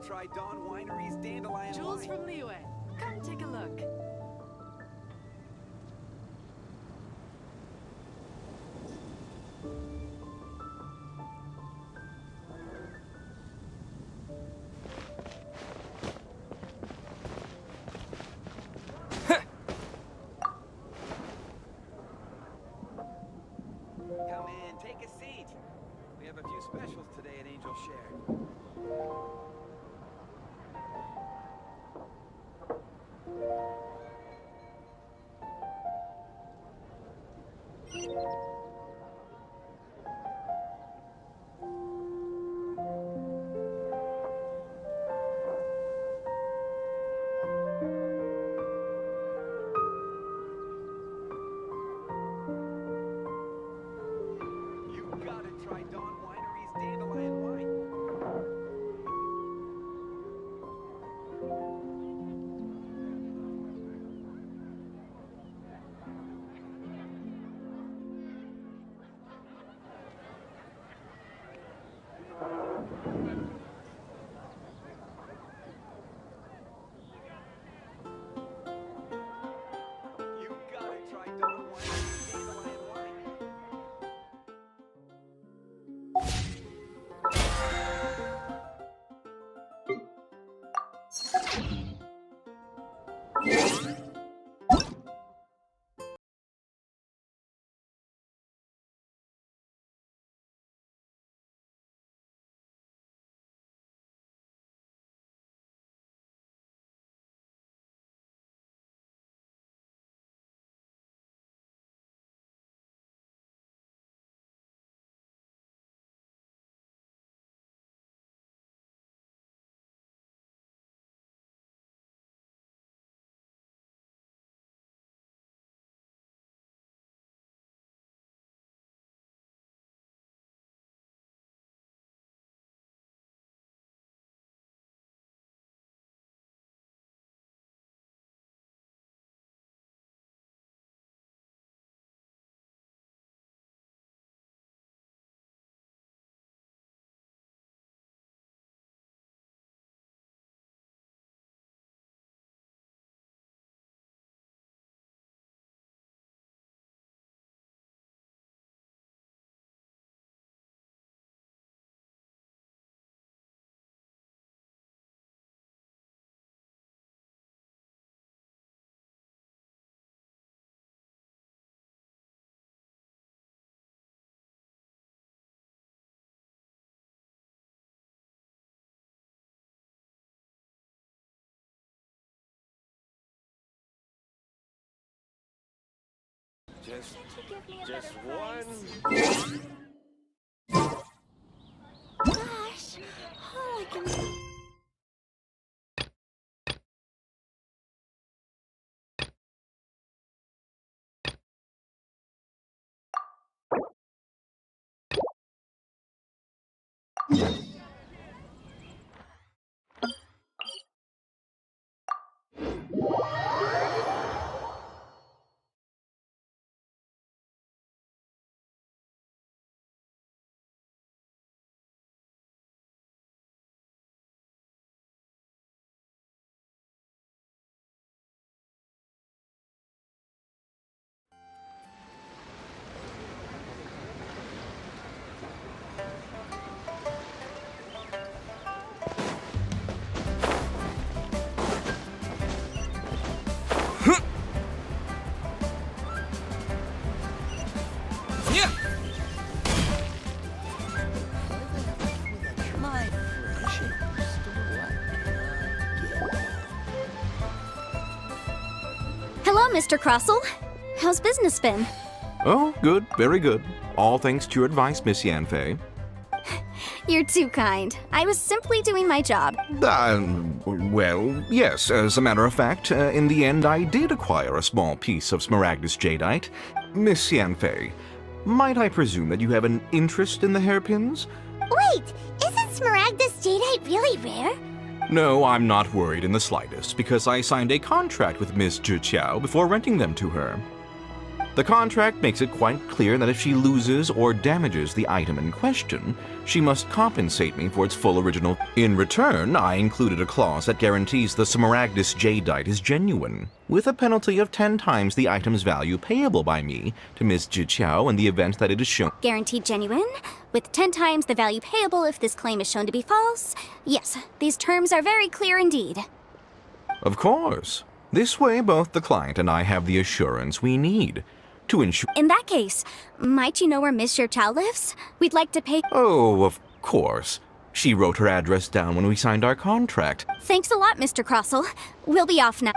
try Dawn Winery's dandelion Jules wine. from Liyue. Come take a look. Come in, take a seat. We have a few specials today at Angel Share. You gotta try Dawn Winery's dandelion wine. You gotta try Dawn Winery's dandelion wine. Just one. Gosh, all I can... Hello, Mr. Crossell. How's business been? Oh, good, very good. All thanks to your advice, Miss Yanfei. You're too kind. I was simply doing my job. Well, yes, as a matter of fact, in the end I did acquire a small piece of Smaragdus Jadeite. Miss Yanfei, might I presume that you have an interest in the hairpins? Wait, isn't Smaragdus Jadeite really rare? No, I'm not worried in the slightest, because I signed a contract with Miss Zhi Qiao before renting them to her. The contract makes it quite clear that if she loses or damages the item in question, she must compensate me for its full original. In return, I included a clause that guarantees the Smaragdus Jadeite is genuine, with a penalty of 10 times the item's value payable by me to Ms. Jiqiao in the event that it is shown. Guaranteed genuine, with 10 times the value payable if this claim is shown to be false. Yes, these terms are very clear indeed. Of course. This way, both the client and I have the assurance we need to ensure. In that case, might you know where Miss Chow lives? We'd like to pay. Oh, of course. She wrote her address down when we signed our contract. Thanks a lot, Mr. Crossell. We'll be off now.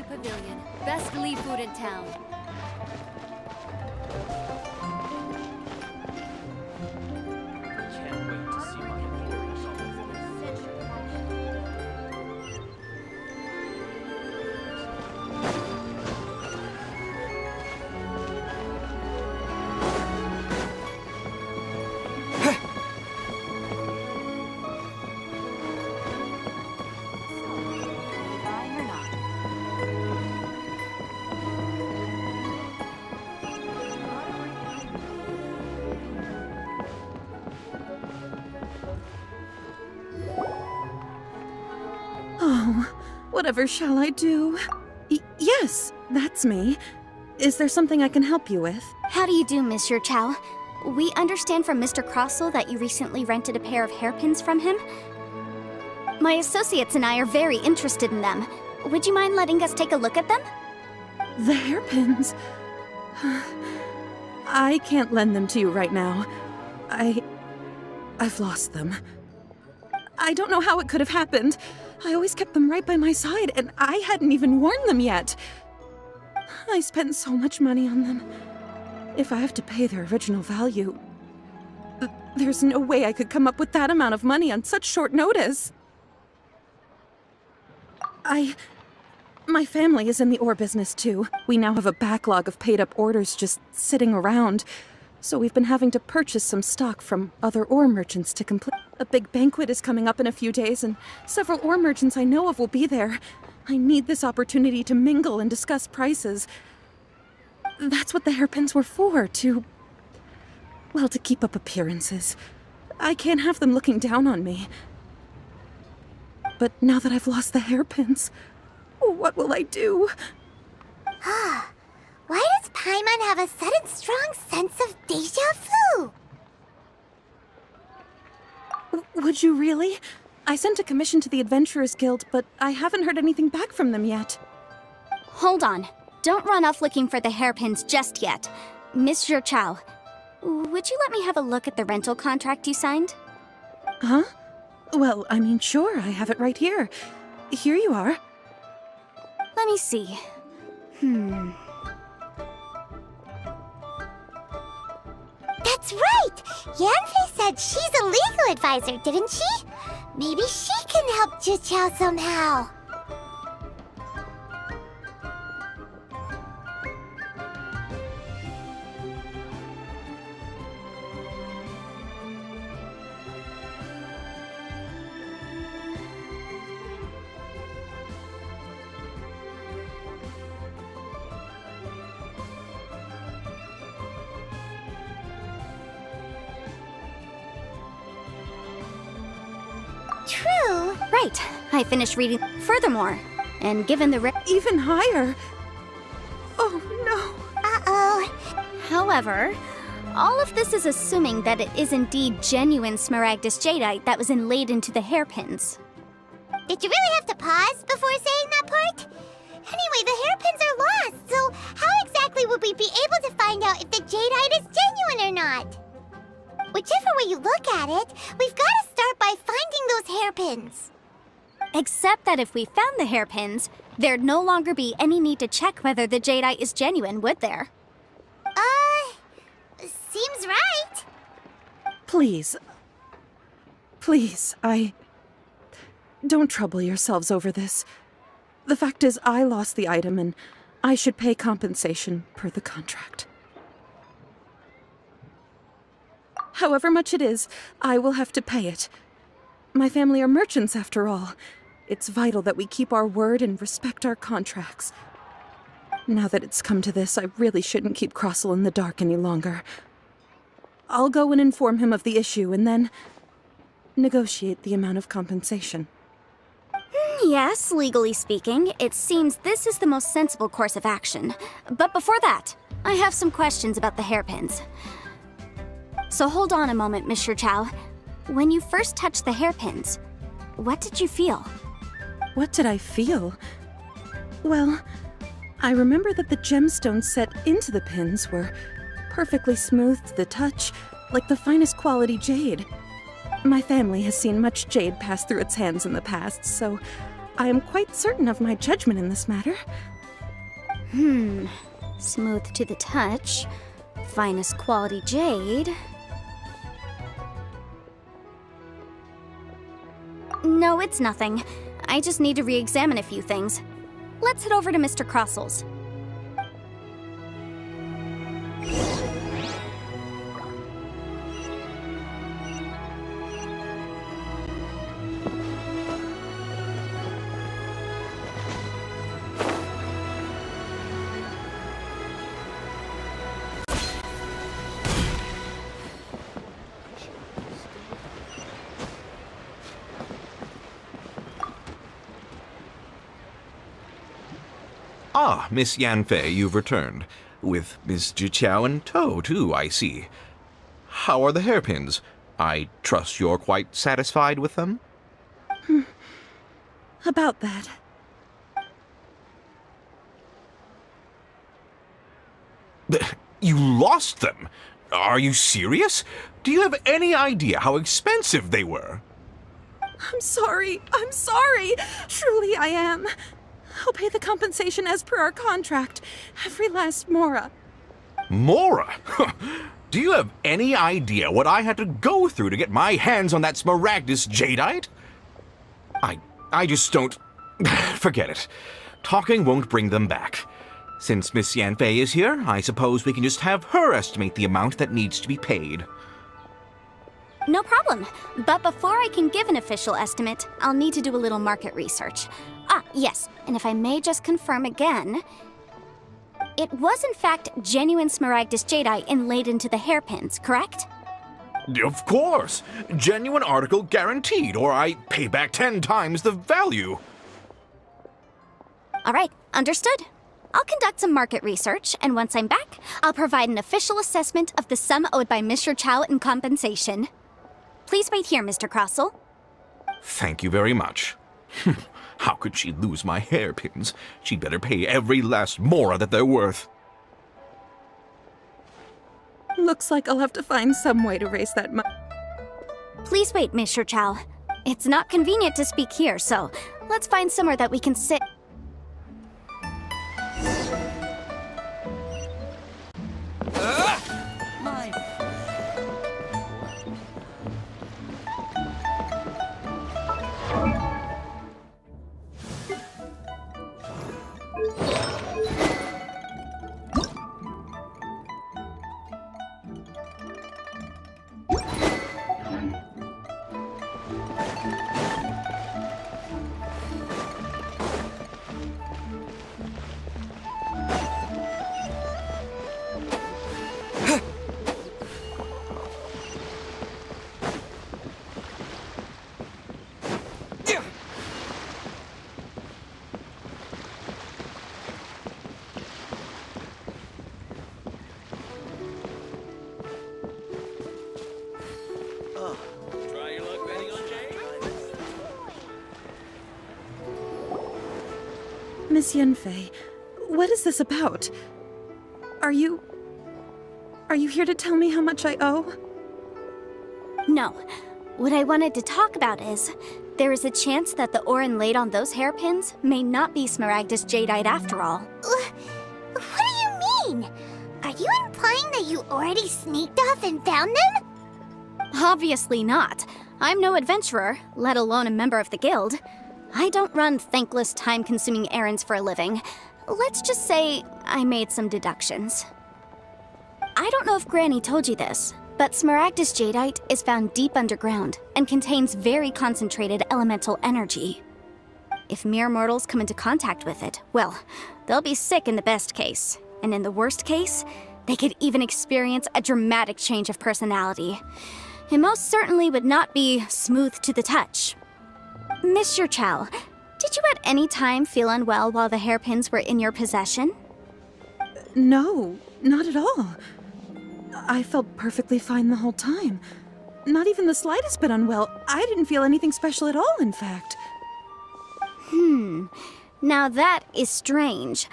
Pavilion. Best Lee food in town. Can't wait to see my employees on Whatever shall I do? Yes, that's me. Is there something I can help you with? How do you do, Monsieur Chow? We understand from Mr. Crossell that you recently rented a pair of hairpins from him. My associates and I are very interested in them. Would you mind letting us take a look at them? The hairpins? I can't lend them to you right now. I've lost them. I don't know how it could have happened. I always kept them right by my side, and I hadn't even worn them yet. I spent so much money on them. If I have to pay their original value, there's no way I could come up with that amount of money on such short notice. My family is in the ore business too. We now have a backlog of paid-up orders just sitting around. So we've been having to purchase some stock from other ore merchants to complete. A big banquet is coming up in a few days, and several ore merchants I know of will be there. I need this opportunity to mingle and discuss prices. That's what the hairpins were for, to keep up appearances. I can't have them looking down on me. But now that I've lost the hairpins, what will I do? Why does Paimon have a sudden strong sense of déjà vu? Would you really? I sent a commission to the Adventurers Guild, but I haven't heard anything back from them yet. Hold on. Don't run off looking for the hairpins just yet. Monsieur Chow, would you let me have a look at the rental contract you signed? Huh? Well, I mean, sure, I have it right here. Here you are. Let me see. That's right! Yanfei said she's a legal advisor, didn't she? Maybe she can help Jiqiao somehow. True. Right. I finished reading. Furthermore, and given the Even higher? Oh, no. Uh-oh. However, all of this is assuming that it is indeed genuine Smaragdus Jadeite that was inlaid into the hairpins. Did you really have to pause before saying that part? Anyway, the hairpins are lost, so how exactly would we be able to find out if the jadeite is genuine or not? Whichever way you look at it, we've got to start by finding those hairpins. Except that if we found the hairpins, there'd no longer be any need to check whether the jadeite is genuine, would there? Seems right. Please. Please, Don't trouble yourselves over this. The fact is, I lost the item and I should pay compensation per the contract. However much it is, I will have to pay it. My family are merchants, after all. It's vital that we keep our word and respect our contracts. Now that it's come to this, I really shouldn't keep Crossell in the dark any longer. I'll go and inform him of the issue and then negotiate the amount of compensation. Yes, legally speaking, it seems this is the most sensible course of action. But before that, I have some questions about the hairpins. So hold on a moment, Mr. Chow. When you first touched the hairpins, what did you feel? What did I feel? Well, I remember that the gemstones set into the pins were perfectly smooth to the touch, like the finest quality jade. My family has seen much jade pass through its hands in the past, so I am quite certain of my judgment in this matter. Smooth to the touch, finest quality jade. No, it's nothing. I just need to re-examine a few things. Let's head over to Mr. Crossell's. Ah, Miss Yanfei, you've returned. With Miss Jiqiao in tow, too, I see. How are the hairpins? I trust you're quite satisfied with them? About that. You lost them? Are you serious? Do you have any idea how expensive they were? I'm sorry. Truly I am. I'll pay the compensation as per our contract. Every last mora. Mora? Do you have any idea what I had to go through to get my hands on that Smaragdus jadeite? I just don't... Forget it. Talking won't bring them back. Since Miss Yanfei is here, I suppose we can just have her estimate the amount that needs to be paid. No problem. But before I can give an official estimate, I'll need to do a little market research. Ah, yes, and if I may just confirm again, it was in fact genuine Smaragdus jadeite inlaid into the hairpins, correct? Of course! Genuine article guaranteed, or I pay back 10 times the value. All right, understood. I'll conduct some market research, and once I'm back, I'll provide an official assessment of the sum owed by Mr. Chow in compensation. Please wait here, Mr. Crossell. Thank you very much. How could she lose my hairpins? She'd better pay every last mora that they're worth. Looks like I'll have to find some way to raise that money. Please wait, Mr. Chow. It's not convenient to speak here, so let's find somewhere that we can sit. Miss Yanfei, what is this about? Are you here to tell me how much I owe? No. What I wanted to talk about is, there is a chance that the Orin laid on those hairpins may not be Smaragdus Jadeite after all. What do you mean? Are you implying that you already sneaked off and found them? Obviously not. I'm no adventurer, let alone a member of the guild. I don't run thankless, time-consuming errands for a living. Let's just say I made some deductions. I don't know if Granny told you this, but Smaragdus Jadeite is found deep underground and contains very concentrated elemental energy. If mere mortals come into contact with it, well, they'll be sick in the best case. And in the worst case, they could even experience a dramatic change of personality. It most certainly would not be smooth to the touch. Mr. Chow, did you at any time feel unwell while the hairpins were in your possession? No, not at all. I felt perfectly fine the whole time. Not even the slightest bit unwell. I didn't feel anything special at all, in fact. Now that is strange.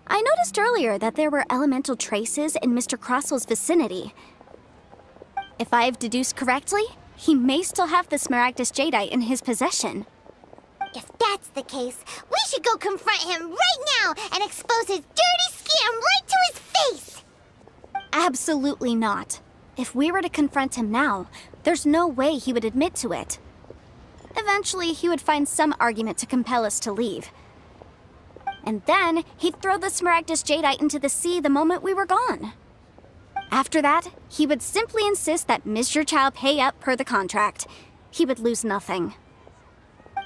I noticed earlier that there were elemental traces in Mr. Crossel's vicinity. If I've deduced correctly, he may still have the Smaragdus Jadeite in his possession. If that's the case, we should go confront him right now and expose his dirty scam right to his face! Absolutely not. If we were to confront him now, there's no way he would admit to it. Eventually, he would find some argument to compel us to leave. And then, he'd throw the Smaragdus Jadeite into the sea the moment we were gone. After that, he would simply insist that Mr. Chow pay up per the contract. He would lose nothing.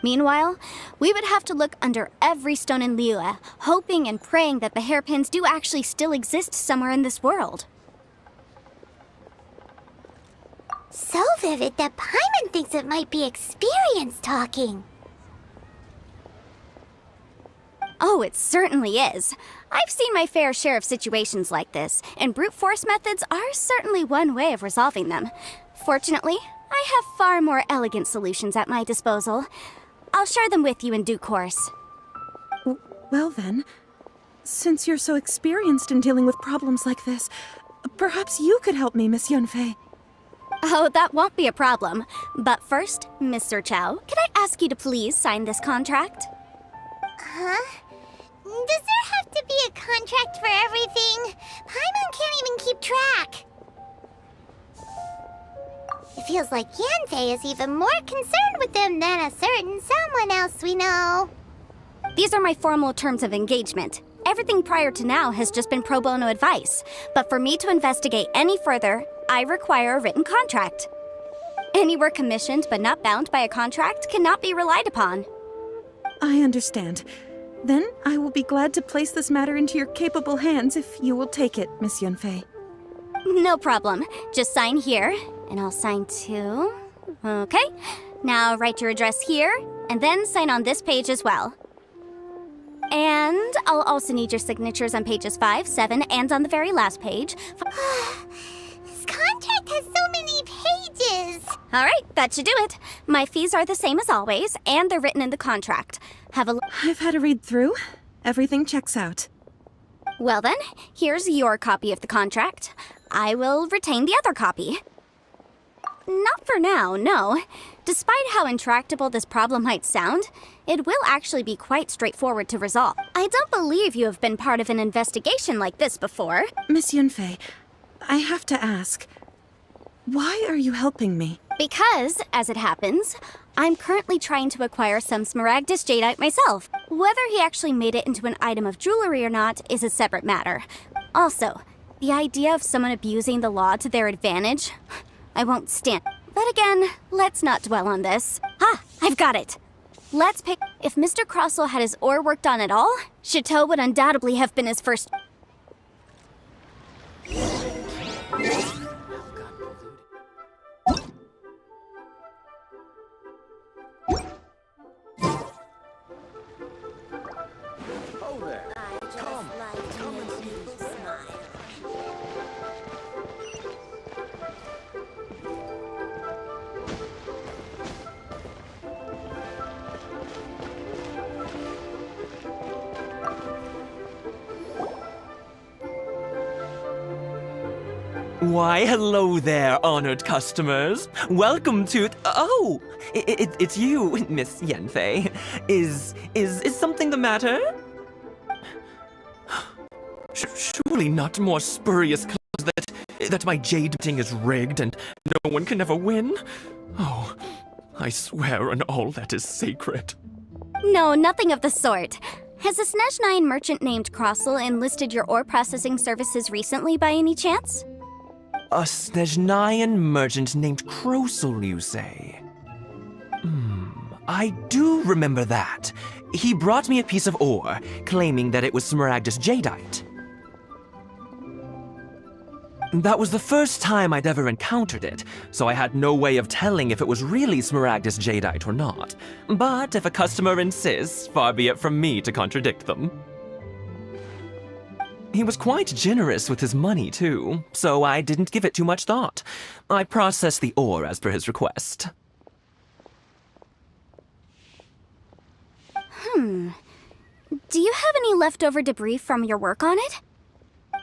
Meanwhile, we would have to look under every stone in Liyue, hoping and praying that the hairpins do actually still exist somewhere in this world. So vivid that Paimon thinks it might be experience talking. Oh, it certainly is. I've seen my fair share of situations like this, and brute force methods are certainly one way of resolving them. Fortunately, I have far more elegant solutions at my disposal. I'll share them with you in due course. Well then, since you're so experienced in dealing with problems like this, perhaps you could help me, Miss Yanfei. Oh, that won't be a problem. But first, Mr. Chow, could I ask you to please sign this contract? Huh? Does there have to be a contract for everything? Paimon can't even keep track. It feels like Yanfei is even more concerned with them than a certain someone else we know. These are my formal terms of engagement. Everything prior to now has just been pro bono advice. But for me to investigate any further, I require a written contract. Any work commissioned but not bound by a contract cannot be relied upon. I understand. Then I will be glad to place this matter into your capable hands if you will take it, Miss Yanfei. No problem. Just sign here, and I'll sign too. Okay. Now write your address here, and then sign on this page as well. And I'll also need your signatures on pages 5, 7, and on the very last page. This contract has so many pages. All right, that should do it. My fees are the same as always, and they're written in the contract. Have a look. I've had a read through. Everything checks out. Well then, here's your copy of the contract. I will retain the other copy. Not for now, no. Despite how intractable this problem might sound, it will actually be quite straightforward to resolve. I don't believe you have been part of an investigation like this before. Miss Yanfei, I have to ask, why are you helping me? Because, as it happens, I'm currently trying to acquire some Smaragdus Jadeite myself. Whether he actually made it into an item of jewelry or not is a separate matter. Also, the idea of someone abusing the law to their advantage, I won't stand. But again, let's not dwell on this. Ah, I've got it. Let's pick. If Mr. Crossell had his ore worked on at all, Chateau would undoubtedly have been his first. Oh there. Come. Come and see this. Why, hello there, honored customers. Welcome to... Oh, it's you, Miss Yanfei. Is something the matter? Surely not more spurious claims that my jade betting is rigged and no one can ever win? Oh, I swear on all that is sacred. No, nothing of the sort. Has a Snezhnyan merchant named Crossel enlisted your ore processing services recently by any chance? A Snezhnyan merchant named Crossel, you say? I do remember that. He brought me a piece of ore, claiming that it was Smaragdus jadeite. That was the first time I'd ever encountered it, so I had no way of telling if it was really Smaragdus jadeite or not. But if a customer insists, far be it from me to contradict them. He was quite generous with his money, too, so I didn't give it too much thought. I processed the ore as per his request. Do you have any leftover debris from your work on it?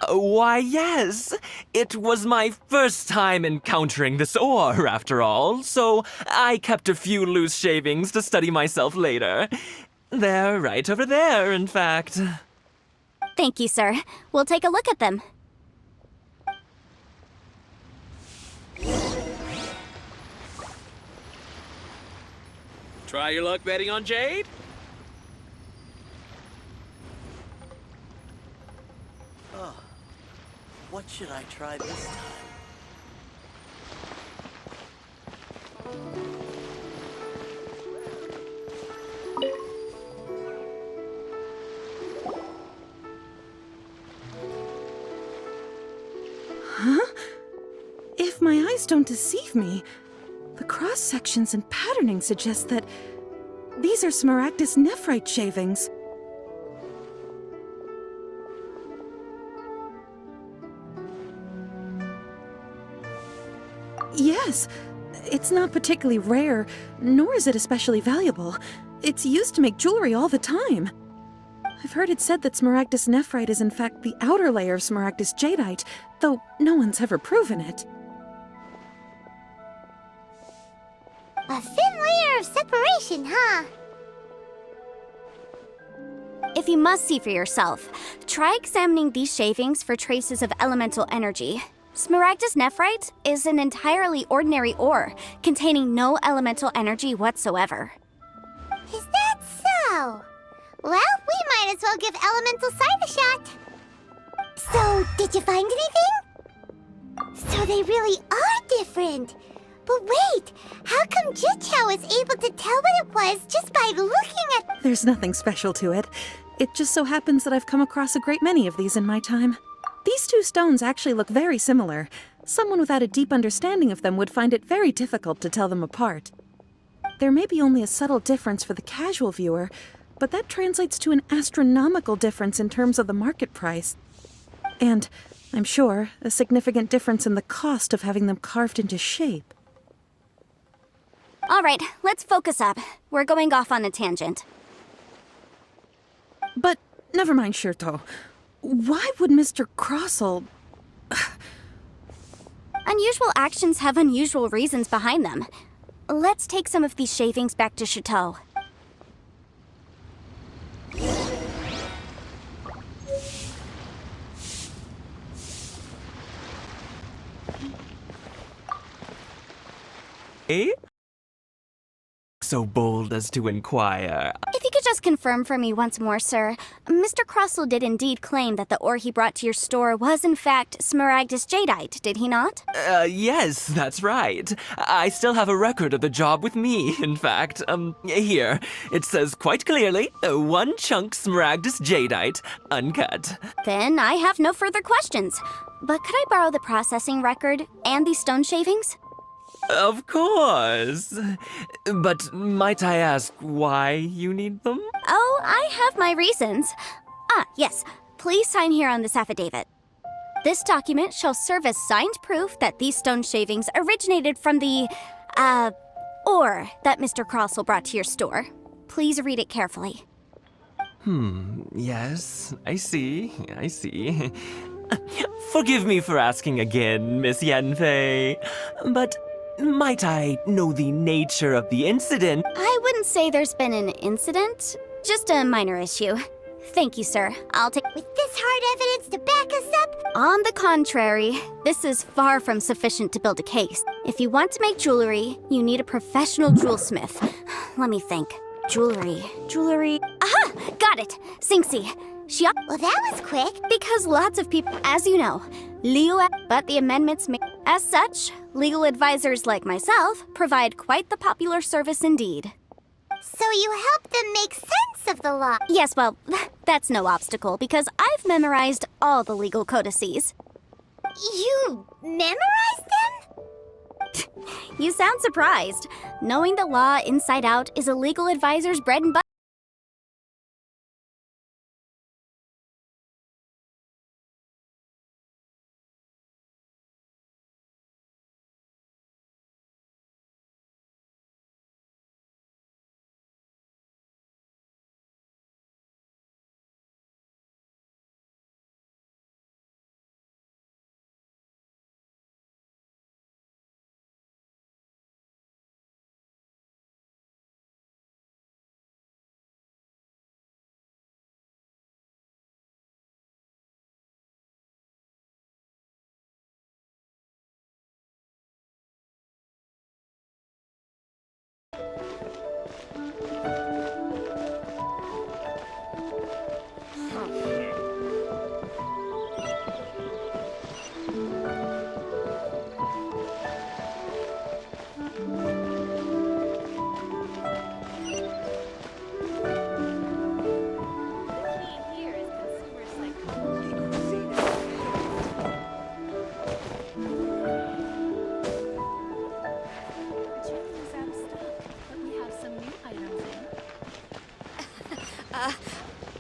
Why, yes. It was my first time encountering this ore, after all, so I kept a few loose shavings to study myself later. They're right over there, in fact. Thank you, sir. We'll take a look at them. Try your luck betting on Jade? What should I try this time? Huh? If my eyes don't deceive me, the cross-sections and patterning suggest that these are Smaragdus nephrite shavings. Yes, it's not particularly rare, nor is it especially valuable. It's used to make jewelry all the time. I've heard it said that Smaragdus nephrite is in fact the outer layer of Smaragdus jadeite, though no one's ever proven it. A thin layer of separation, huh? If you must see for yourself, try examining these shavings for traces of elemental energy. Smaragdus nephrite is an entirely ordinary ore, containing no elemental energy whatsoever. Is that so? Well, we might as well give Elemental Sight a shot. So, did you find anything? So they really are different. But wait, how come Jichao was able to tell what it was just by looking at... There's nothing special to it. It just so happens that I've come across a great many of these in my time. These two stones actually look very similar. Someone without a deep understanding of them would find it very difficult to tell them apart. There may be only a subtle difference for the casual viewer, but that translates to an astronomical difference in terms of the market price. And, I'm sure, a significant difference in the cost of having them carved into shape. All right, let's focus up. We're going off on a tangent. But, never mind, Shirto. Why would Mr. Crossel... Unusual actions have unusual reasons behind them. Let's take some of these shavings back to Chateau. Eh? So bold as to inquire. If you could just confirm for me once more, sir. Mr. Crossel did indeed claim that the ore he brought to your store was in fact Smaragdus jadeite, did he not? Yes, that's right. I still have a record of the job with me, in fact. Here. It says quite clearly, 1 chunk Smaragdus jadeite, uncut. Then I have no further questions. But could I borrow the processing record and these stone shavings? Of course. But might I ask why you need them? Oh, I have my reasons. Ah, yes. Please sign here on this affidavit. This document shall serve as signed proof that these stone shavings originated from the, ore that Mr. Crossel brought to your store. Please read it carefully. Yes, I see. Forgive me for asking again, Miss Yanfei, but might I know the nature of the incident? I wouldn't say there's been an incident, just a minor issue. Thank you, sir. I'll take... With this hard evidence to back us up? On the contrary, this is far from sufficient to build a case. If you want to make jewelry, you need a professional jewelsmith. Let me think. Jewelry. Aha! Got it! Xingxi. Well, that was quick. Because lots of people, as you know, but the amendments make... As such, legal advisors like myself provide quite the popular service indeed. So you help them make sense of the law? Yes, well, that's no obstacle, because I've memorized all the legal codices. You memorized them? You sound surprised. Knowing the law inside out is a legal advisor's bread and butter.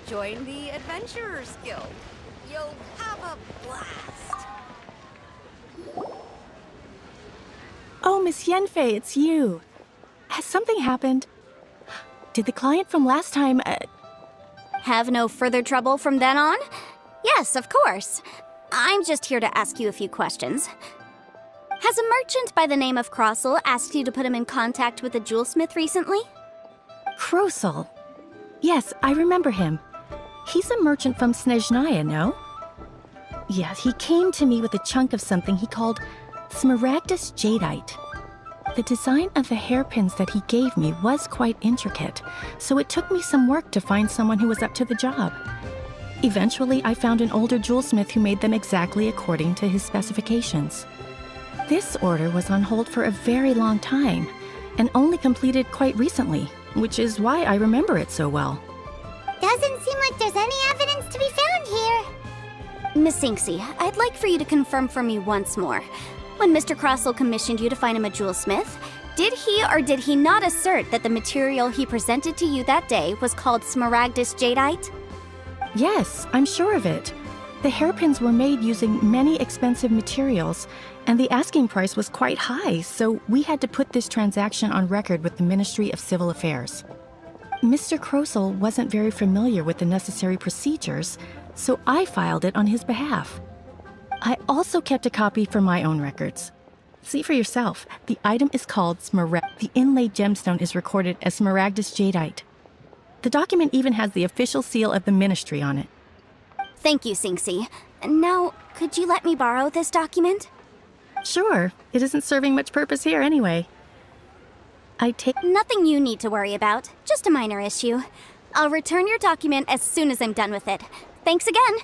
Join the Adventurers Guild. You'll have a blast. Oh, Miss Yanfei, it's you. Has something happened? Did the client from last time, Have no further trouble from then on? Yes, of course. I'm just here to ask you a few questions. Has a merchant by the name of Crossel asked you to put him in contact with a jewelsmith recently? Crossel? Yes, I remember him. He's a merchant from Snezhnaya, no? Yeah, he came to me with a chunk of something he called Smaragdus Jadeite. The design of the hairpins that he gave me was quite intricate, so it took me some work to find someone who was up to the job. Eventually, I found an older jewelsmith who made them exactly according to his specifications. This order was on hold for a very long time, and only completed quite recently, which is why I remember it so well. Doesn't seem like there's any evidence to be found here. Miss Xingxi, I'd like for you to confirm for me once more. When Mr. Crossel commissioned you to find him a jewelsmith, did he or did he not assert that the material he presented to you that day was called Smaragdus Jadeite? Yes, I'm sure of it. The hairpins were made using many expensive materials, and the asking price was quite high, so we had to put this transaction on record with the Ministry of Civil Affairs. Mr. Crossel wasn't very familiar with the necessary procedures, so I filed it on his behalf. I also kept a copy for my own records. See for yourself, the item is called The inlaid gemstone is recorded as Smaragdus Jadeite. The document even has the official seal of the ministry on it. Thank you, Xingxi. Now, could you let me borrow this document? Sure, it isn't serving much purpose here anyway. Nothing you need to worry about, just a minor issue. I'll return your document as soon as I'm done with it. Thanks again.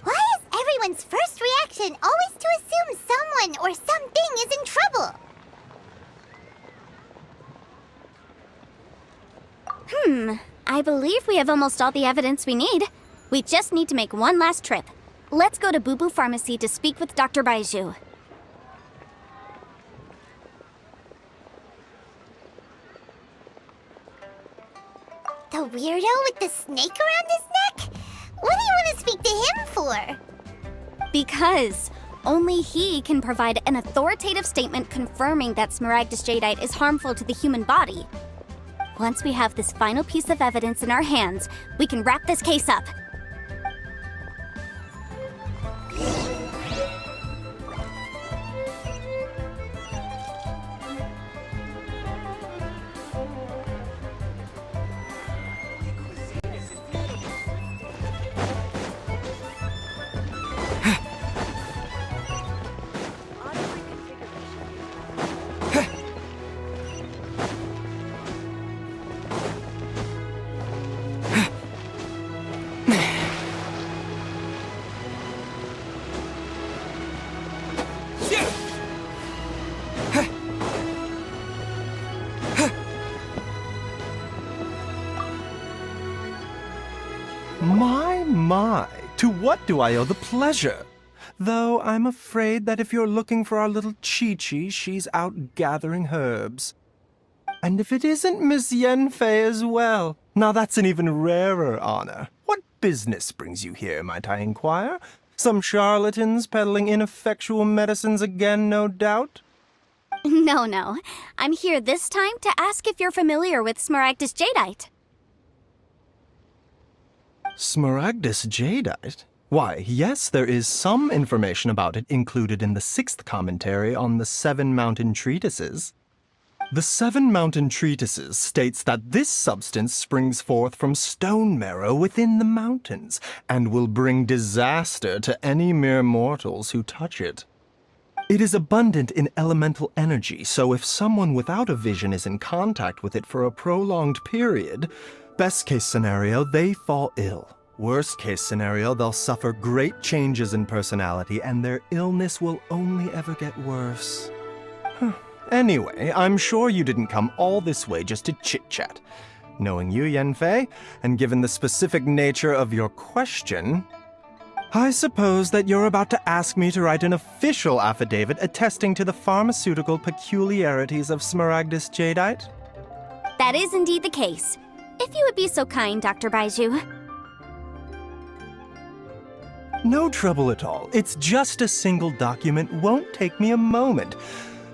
Why is everyone's first reaction always to assume someone or something is in trouble? I believe we have almost all the evidence we need. We just need to make one last trip. Let's go to Boo Boo Pharmacy to speak with Dr. Baizhu. The weirdo with the snake around his neck? What do you want to speak to him for? Because only he can provide an authoritative statement confirming that Smaragdus Jadeite is harmful to the human body. Once we have this final piece of evidence in our hands, we can wrap this case up. My, to what do I owe the pleasure? Though I'm afraid that if you're looking for our little Chi-Chi, she's out gathering herbs. And if it isn't Miss Yanfei as well, now that's an even rarer honor. What business brings you here, might I inquire? Some charlatans peddling ineffectual medicines again, no doubt? No. I'm here this time to ask if you're familiar with Smaragdus Jadeite. Smaragdus Jadeite? Why, yes, there is some information about it included in the 6th commentary on the 7 Mountain Treatises. The 7 Mountain Treatises states that this substance springs forth from stone marrow within the mountains, and will bring disaster to any mere mortals who touch it. It is abundant in elemental energy, so if someone without a vision is in contact with it for a prolonged period, best case scenario, they fall ill. Worst case scenario, they'll suffer great changes in personality, and their illness will only ever get worse. Anyway, I'm sure you didn't come all this way just to chit-chat. Knowing you, Yanfei, and given the specific nature of your question, I suppose that you're about to ask me to write an official affidavit attesting to the pharmaceutical peculiarities of Smaragdus Jadeite? That is indeed the case. If you would be so kind, Dr. Baizhu. No trouble at all. It's just a single document. Won't take me a moment.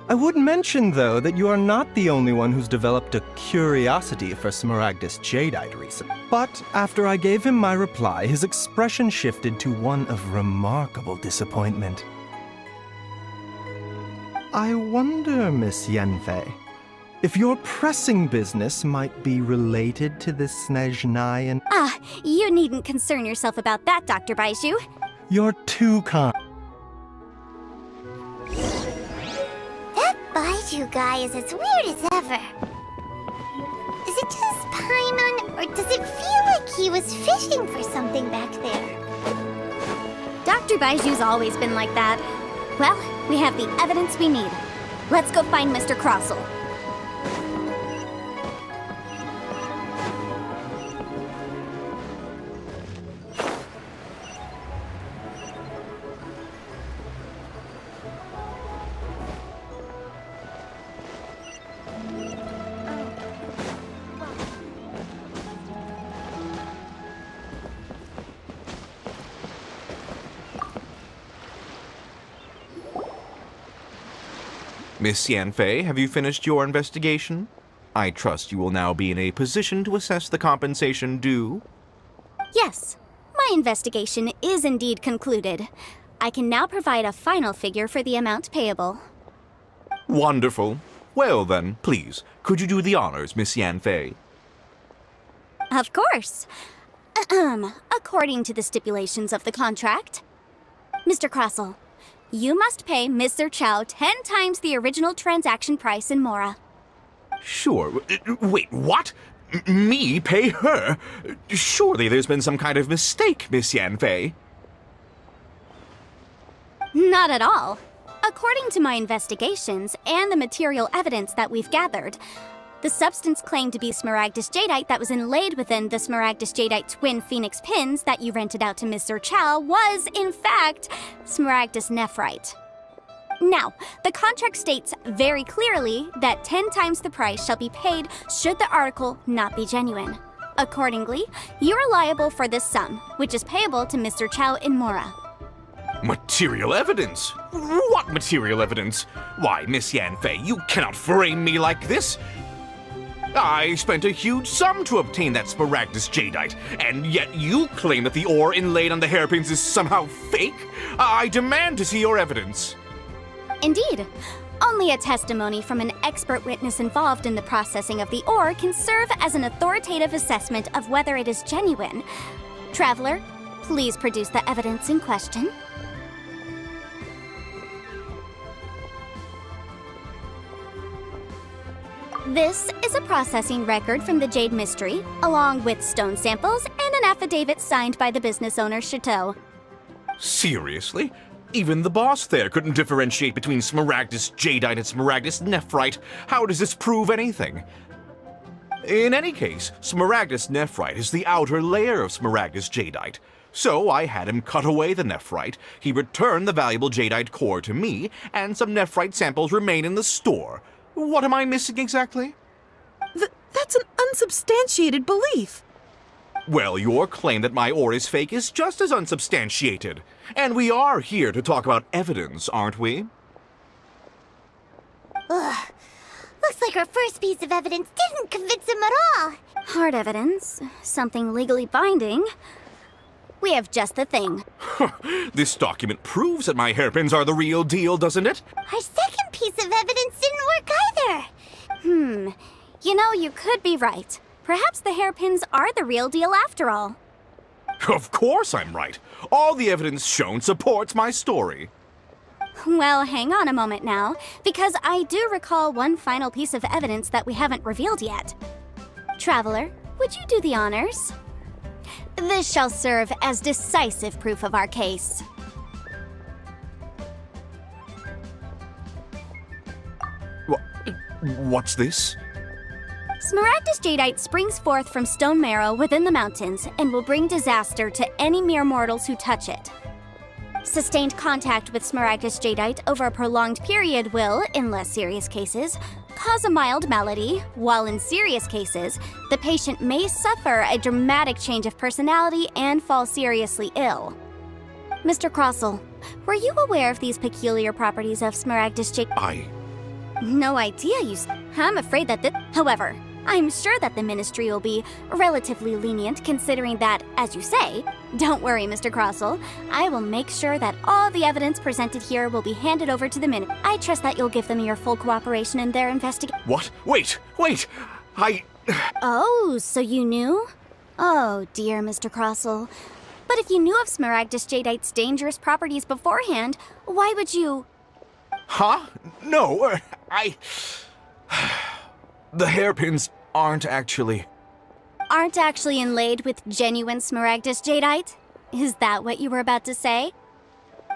I would mention, though, that you are not the only one who's developed a curiosity for Smaragdus Jadeite recently. But after I gave him my reply, his expression shifted to one of remarkable disappointment. I wonder, Miss Yanfei, if your pressing business might be related to this Snezhnayan... You needn't concern yourself about that, Dr. Baizhu. You're too kind. That Baizhu guy is as weird as ever. Is it just Paimon, or does it feel like he was fishing for something back there? Dr. Baizhu's always been like that. Well, we have the evidence we need. Let's go find Mr. Crossell. Miss Yanfei, have you finished your investigation? I trust you will now be in a position to assess the compensation due. Yes, my investigation is indeed concluded. I can now provide a final figure for the amount payable. Wonderful. Well then, please, could you do the honors, Miss Yanfei? Of course. According to the stipulations of the contract, Mr. Crossell, you must pay Mr. Chow 10 times the original transaction price in Mora. Sure. Wait, what? Me pay her? Surely there's been some kind of mistake, Miss Yanfei. Not at all. According to my investigations and the material evidence that we've gathered, the substance claimed to be Smaragdus Jadeite that was inlaid within the Smaragdus Jadeite twin phoenix pins that you rented out to Mr. Chow was, in fact, Smaragdus Nephrite. Now, the contract states very clearly that 10 times the price shall be paid should the article not be genuine. Accordingly, you are liable for this sum, which is payable to Mr. Chow in Mora. Material evidence? What material evidence? Why, Miss Yanfei, you cannot frame me like this! I spent a huge sum to obtain that Smaragdus Jadeite, and yet you claim that the ore inlaid on the hairpins is somehow fake? I demand to see your evidence. Indeed. Only a testimony from an expert witness involved in the processing of the ore can serve as an authoritative assessment of whether it is genuine. Traveler, please produce the evidence in question. This is a processing record from the Jade Mystery, along with stone samples and an affidavit signed by the business owner, Chateau. Seriously? Even the boss there couldn't differentiate between Smaragdus Jadeite and Smaragdus Nephrite. How does this prove anything? In any case, Smaragdus nephrite is the outer layer of Smaragdus jadeite. So I had him cut away the nephrite, he returned the valuable jadeite core to me, and some nephrite samples remain in the store. What am I missing exactly? That's an unsubstantiated belief. Well, your claim that my ore is fake is just as unsubstantiated. And we are here to talk about evidence, aren't we? Ugh. Looks like our first piece of evidence didn't convince him at all. Hard evidence, something legally binding. We have just the thing. This document proves that my hairpins are the real deal, doesn't it? Our second piece of evidence didn't work either. You know, you could be right. Perhaps the hairpins are the real deal after all. Of course I'm right. All the evidence shown supports my story. Well, hang on a moment now, because I do recall one final piece of evidence that we haven't revealed yet. Traveler, would you do the honors? This shall serve as decisive proof of our case. What's this? Smaragdus jadeite springs forth from stone marrow within the mountains and will bring disaster to any mere mortals who touch it. Sustained contact with Smaragdus jadeite over a prolonged period will, in less serious cases, cause a mild malady, while in serious cases, the patient may suffer a dramatic change of personality and fall seriously ill. Mr. Crossell, were you aware of these peculiar properties of Smaragdus jadeite? No idea, I'm afraid that However, I'm sure that the Ministry will be relatively lenient considering that, as you say, don't worry, Mr. Crossell, I will make sure that all the evidence presented here will be handed over to the Ministry. I trust that you'll give them your full cooperation in their investigation. What? Wait! Oh, so you knew? Oh, dear Mr. Crossell. But if you knew of Smaragdus jadeite's dangerous properties beforehand, why would you... Huh? No, The hairpins aren't actually inlaid with genuine Smaragdus jadeite? Is that what you were about to say?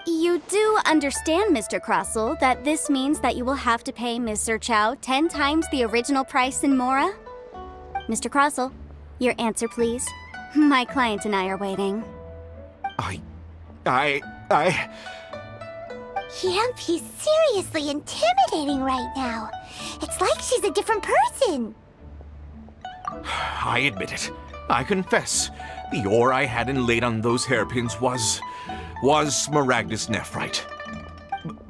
You do understand, Mr. Crossell, that this means that you will have to pay Ms. Zerchow 10 times the original price in Mora? Mr. Crossell, your answer, please. My client and I are waiting. Yep, he's seriously intimidating right now. It's like she's a different person. I admit it. I confess. The ore I had inlaid on those hairpins was Smaragdus nephrite.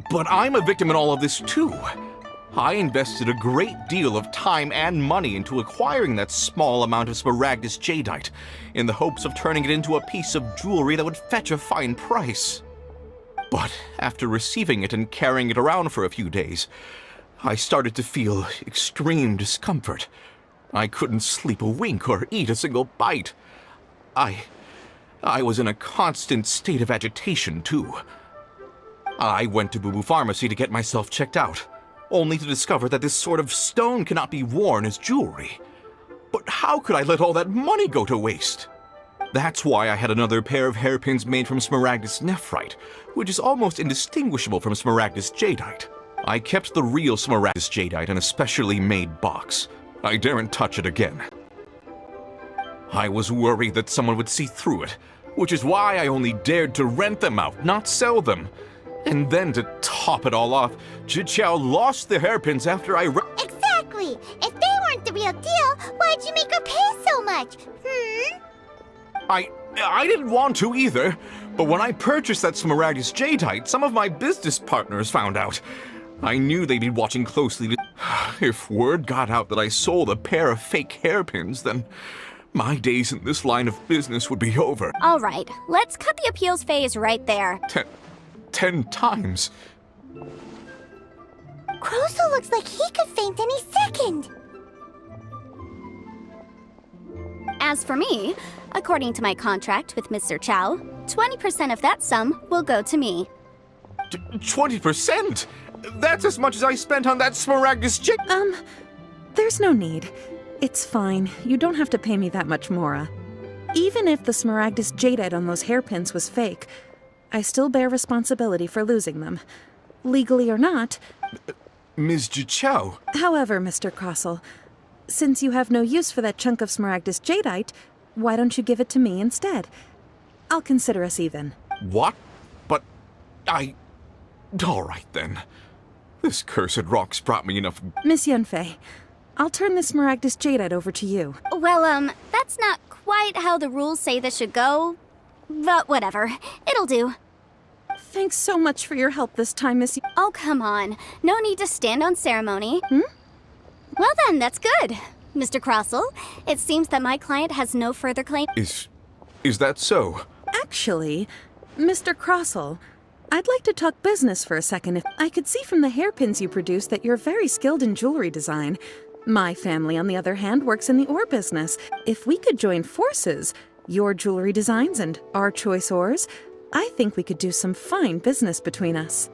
But I'm a victim in all of this too. I invested a great deal of time and money into acquiring that small amount of Smaragdus jadeite in the hopes of turning it into a piece of jewelry that would fetch a fine price. But after receiving it and carrying it around for a few days, I started to feel extreme discomfort. I couldn't sleep a wink or eat a single bite. I was in a constant state of agitation, too. I went to Boo Boo Pharmacy to get myself checked out, only to discover that this sort of stone cannot be worn as jewelry. But how could I let all that money go to waste? That's why I had another pair of hairpins made from Smaragdus nephrite, which is almost indistinguishable from Smaragdus jadeite. I kept the real Smaragdus jadeite in a specially made box. I daren't touch it again. I was worried that someone would see through it, which is why I only dared to rent them out, not sell them. And then to top it all off, Zhiqiao lost the hairpins after I Exactly! If they weren't the real deal, why'd you make her pay so much? I didn't want to either, but when I purchased that Smaragdus jadeite, some of my business partners found out. I knew they'd be watching closely. If word got out that I sold a pair of fake hairpins, then my days in this line of business would be over. All right, let's cut the appeals phase right there. 10 times? Crossell looks like he could faint any second. As for me, according to my contract with Ms. Zerchow, 20% of that sum will go to me. 20%? That's as much as I spent on that Smaragdus jadeite. There's no need. It's fine. You don't have to pay me that much, Mora. Even if the Smaragdus jadeite on those hairpins was fake, I still bear responsibility for losing them. Legally or not. Ms. Zhiqiao. However, Mr. Crossell, Since you have no use for that chunk of Smaragdus jadeite, why don't you give it to me instead? I'll consider us even. What? But all right then. This cursed rock's brought me enough... Miss Yunfei, I'll turn the Smaragdus jadeite over to you. Well, that's not quite how the rules say this should go. But whatever. It'll do. Thanks so much for your help this time, Miss... Oh, come on. No need to stand on ceremony. Well then, that's good. Mr. Crossell, it seems that my client has no further claim... Is that so? Actually, Mr. Crossell, I'd like to talk business for a second. If I could see from the hairpins you produce that you're very skilled in jewelry design. My family, on the other hand, works in the ore business. If we could join forces, your jewelry designs and our choice ores, I think we could do some fine business between us.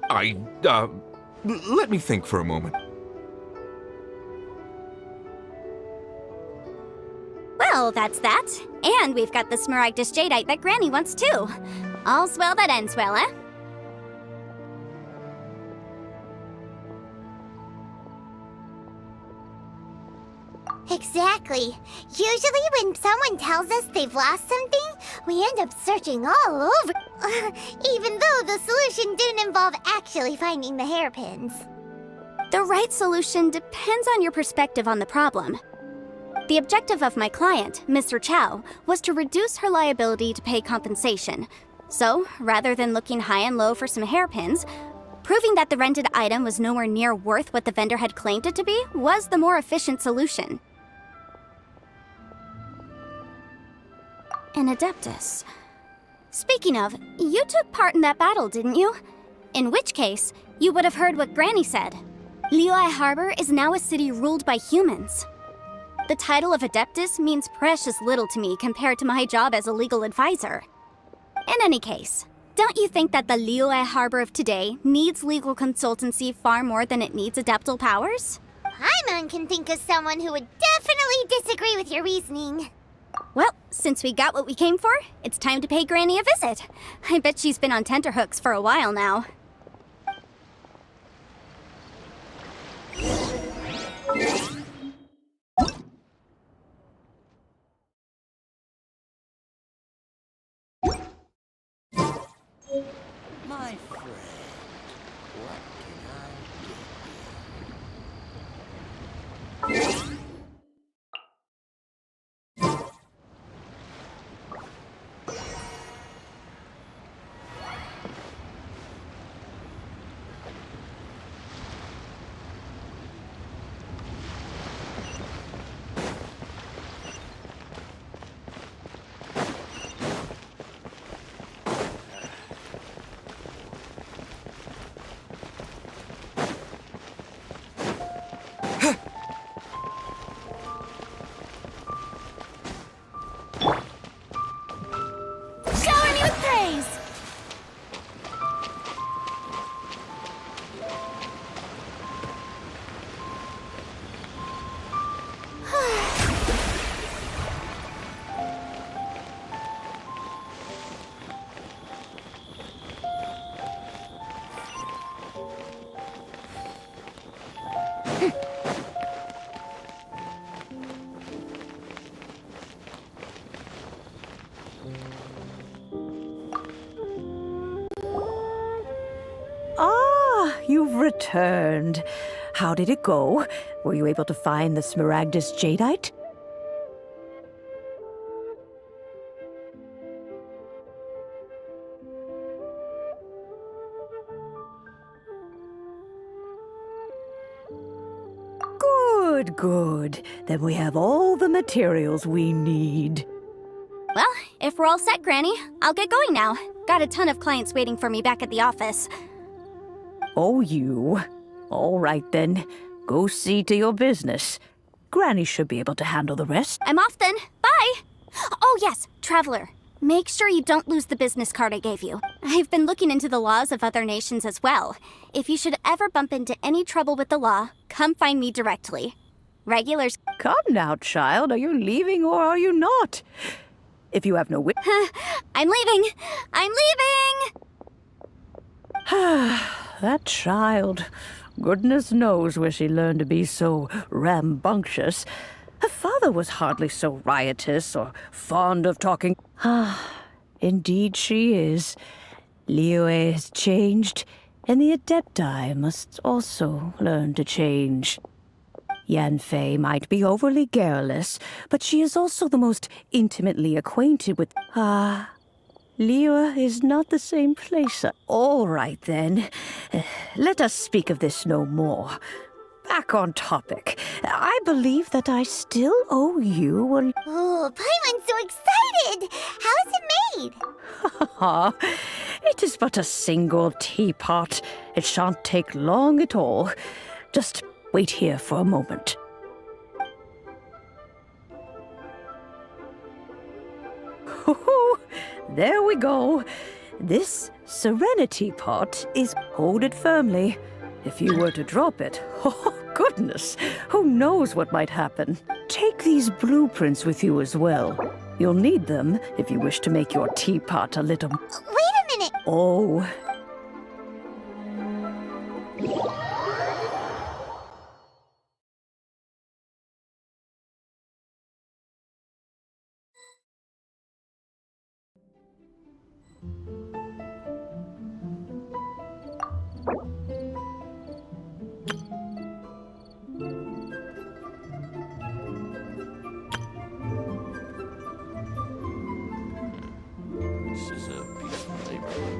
Let me think for a moment. Well, that's that. And we've got the Smaragdus jadeite that Granny wants too. All's well that ends well, eh? Exactly. Usually when someone tells us they've lost something, we end up searching all over. Even though the solution didn't involve actually finding the hairpins. The right solution depends on your perspective on the problem. The objective of my client, Mr. Chow, was to reduce her liability to pay compensation. So, rather than looking high and low for some hairpins, proving that the rented item was nowhere near worth what the vendor had claimed it to be was the more efficient solution. An Adeptus. Speaking of, you took part in that battle, didn't you? In which case, you would have heard what Granny said. Liyue Harbor is now a city ruled by humans. The title of Adeptus means precious little to me compared to my job as a legal advisor. In any case, don't you think that the Liyue Harbor of today needs legal consultancy far more than it needs adeptal powers? Paimon can think of someone who would definitely disagree with your reasoning. Well, since we got what we came for, it's time to pay Granny a visit. I bet she's been on tenterhooks for a while now. My friend, what can I get you? You've returned. How did it go? Were you able to find the Smaragdus jadeite? Good. Then we have all the materials we need. Well, if we're all set, Granny, I'll get going now. Got a ton of clients waiting for me back at the office. Oh, you. All right, then. Go see to your business. Granny should be able to handle the rest. I'm off then. Bye! Oh, yes, Traveler. Make sure you don't lose the business card I gave you. I've been looking into the laws of other nations as well. If you should ever bump into any trouble with the law, come find me directly. Regulars... Come now, child. Are you leaving or are you not? If you have no wit... I'm leaving! I'm leaving! That child. Goodness knows where she learned to be so rambunctious. Her father was hardly so riotous or fond of talking. Ah, indeed she is. Liyue has changed, and the Adepti must also learn to change. Yanfei might be overly garrulous, but she is also the most intimately acquainted with... Liyue is not the same place. All right, then. Let us speak of this no more. Back on topic. I believe that I still owe you a... Oh, Paimon's so excited! How is it made? It is but a single teapot. It shan't take long at all. Just wait here for a moment. There we go. This Serenitea Pot is... Hold it firmly. If you were to drop it, oh goodness, who knows what might happen. Take these blueprints with you as well. You'll need them if you wish to make your teapot a little... Wait a minute! Oh. This is a peaceful neighborhood.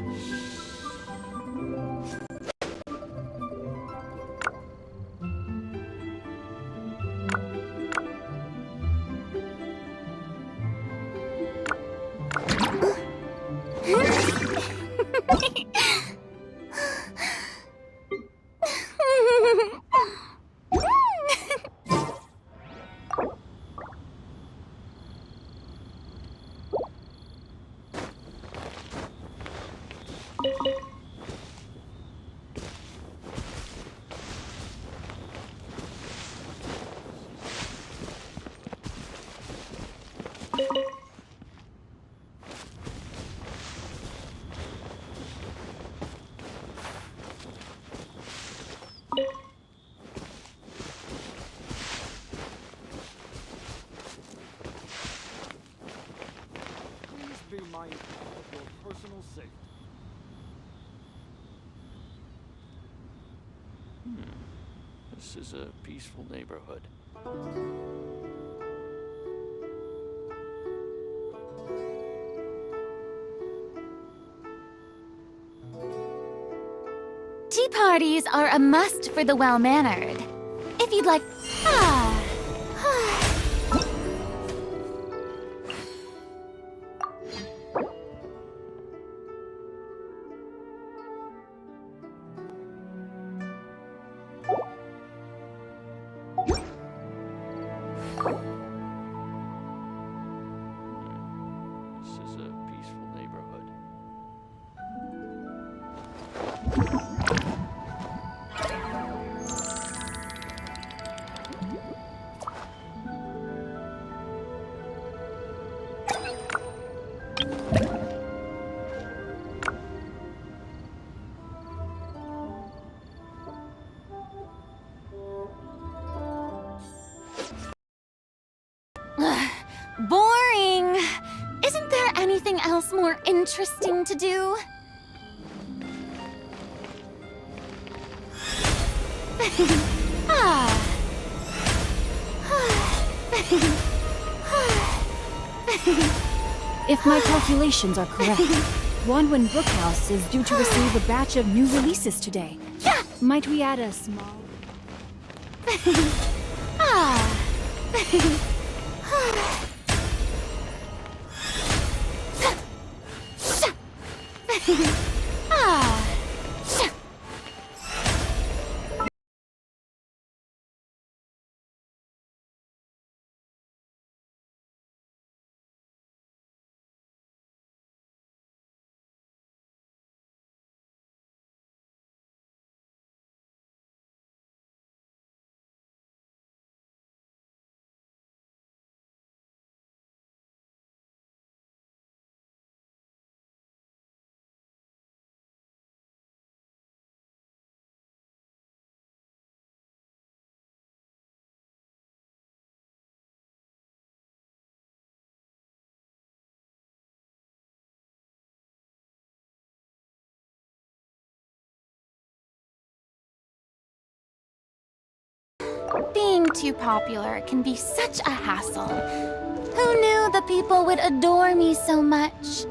Be mindful of your personal safety. This is a peaceful neighborhood. Tea parties are a must for the well-mannered. If you'd like... This is a peaceful neighborhood. Boring! Isn't there anything else more interesting to do? If my calculations are correct, Wanwen Bookhouse is due to receive a batch of new releases today. Might we add a small... Being too popular can be such a hassle. Who knew the people would adore me so much?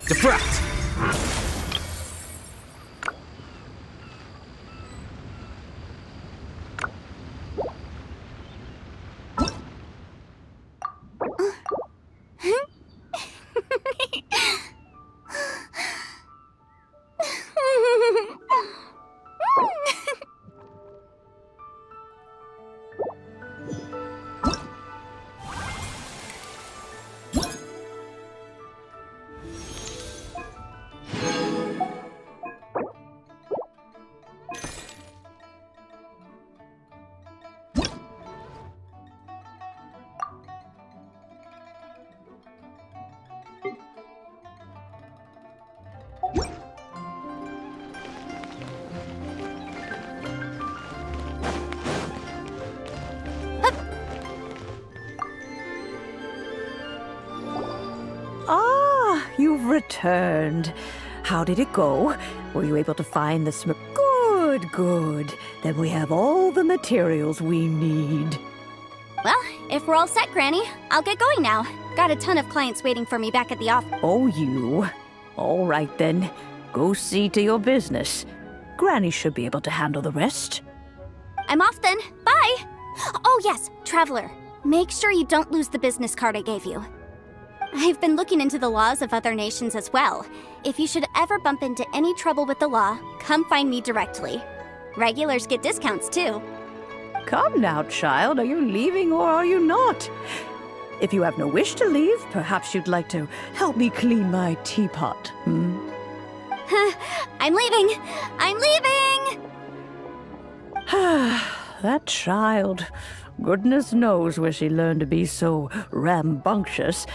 Defract! You've returned. How did it go? Were you able to find the Good, good. Then we have all the materials we need. Well, if we're all set, Granny, I'll get going now. Got a ton of clients waiting for me back at the office. Oh, you? All right, then. Go see to your business. Granny should be able to handle the rest. I'm off then. Bye! Oh yes, Traveler. Make sure you don't lose the business card I gave you. I've been looking into the laws of other nations as well. If you should ever bump into any trouble with the law, come find me directly. Regulars get discounts too. Come now, child. Are you leaving or are you not? If you have no wish to leave, perhaps you'd like to help me clean my teapot, hmm? I'm leaving! I'm leaving! That child. Goodness knows where she learned to be so rambunctious.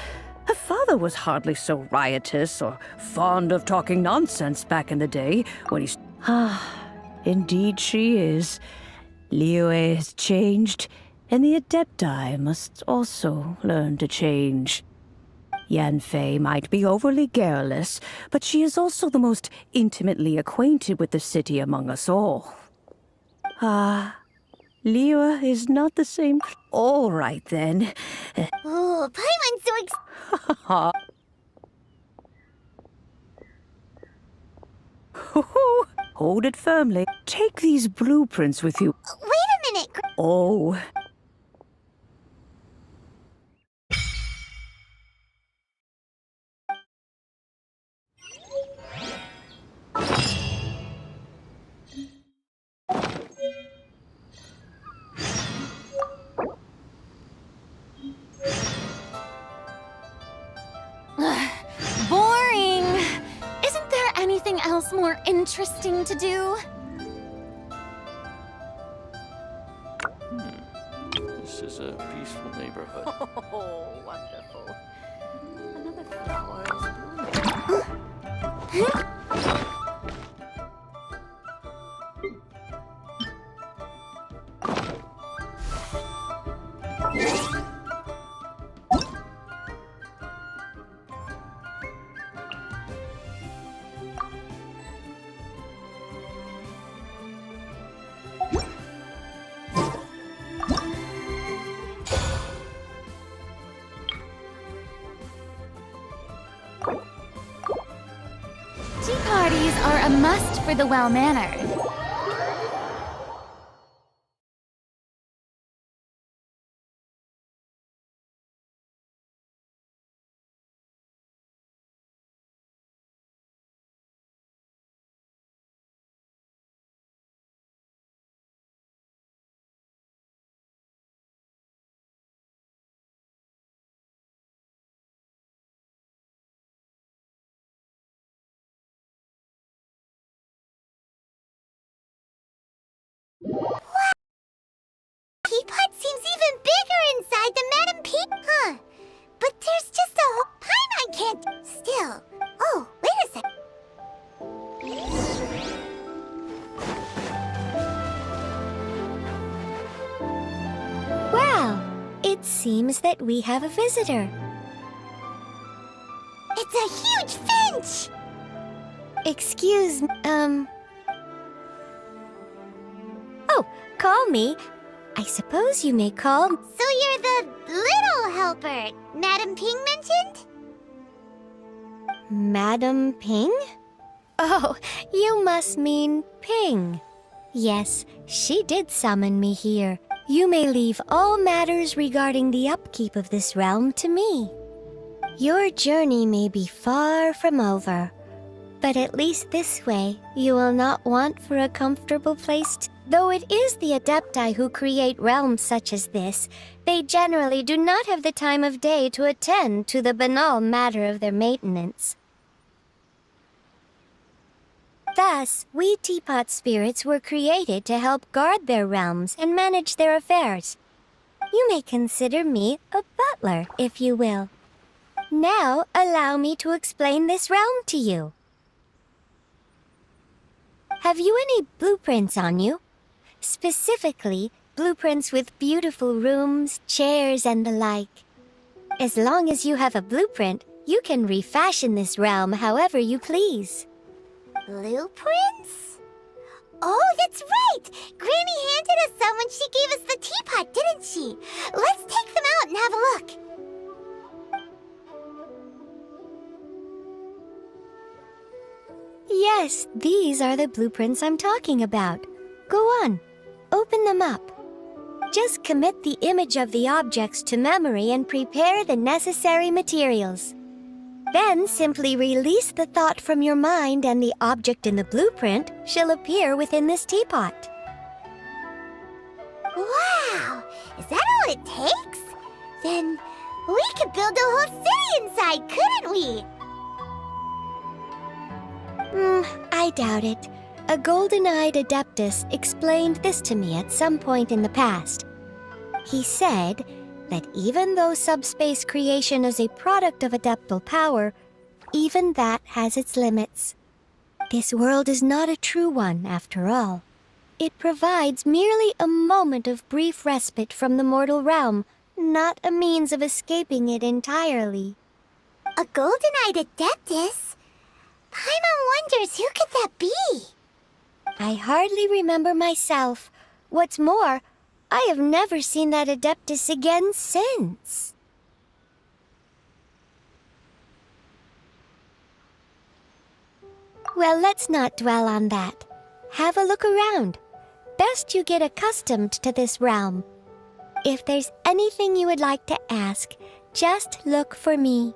Her father was hardly so riotous or fond of talking nonsense back in the day when he's... Indeed she is. Liyue has changed, and the Adepti must also learn to change. Yanfei might be overly garrulous, but she is also the most intimately acquainted with the city among us all. Liyue is not the same... All right, then. Oh, Paimon's so Hold it firmly. Take these blueprints with you. Wait a minute. Oh. Boring! Isn't there anything else more interesting to do? This is a peaceful neighborhood. Oh, wonderful. Another flower is blooming. Tea parties are a must for the well-mannered. seems that we have a visitor. It's a huge finch! Excuse me, Oh, call me. I suppose you may call... So you're the little helper Madam Ping mentioned? Madam Ping? Oh, you must mean Ping. Yes, she did summon me here. You may leave all matters regarding the upkeep of this realm to me. Your journey may be far from over, but at least this way you will not want for a comfortable place to... Though it is the Adepti who create realms such as this, they generally do not have the time of day to attend to the banal matter of their maintenance. Thus, we teapot spirits were created to help guard their realms and manage their affairs. You may consider me a butler, if you will. Now, allow me to explain this realm to you. Have you any blueprints on you? Specifically, blueprints with beautiful rooms, chairs, and the like. As long as you have a blueprint, you can refashion this realm however you please. Blueprints? Oh, that's right! Granny handed us some when she gave us the teapot, didn't she? Let's take them out and have a look. Yes, these are the blueprints I'm talking about. Go on, open them up. Just commit the image of the objects to memory and prepare the necessary materials. Then simply release the thought from your mind and the object in the blueprint shall appear within this teapot. Wow! Is that all it takes? Then we could build a whole city inside, couldn't we? I doubt it. A golden-eyed adeptus explained this to me at some point in the past. He said that even though subspace creation is a product of adeptal power, even that has its limits. This world is not a true one, after all. It provides merely a moment of brief respite from the mortal realm, not a means of escaping it entirely. A golden-eyed adeptus? Paimon wonders who could that be? I hardly remember myself. What's more, I have never seen that adeptus again since. Well, let's not dwell on that. Have a look around. Best you get accustomed to this realm. If there's anything you would like to ask, just look for me.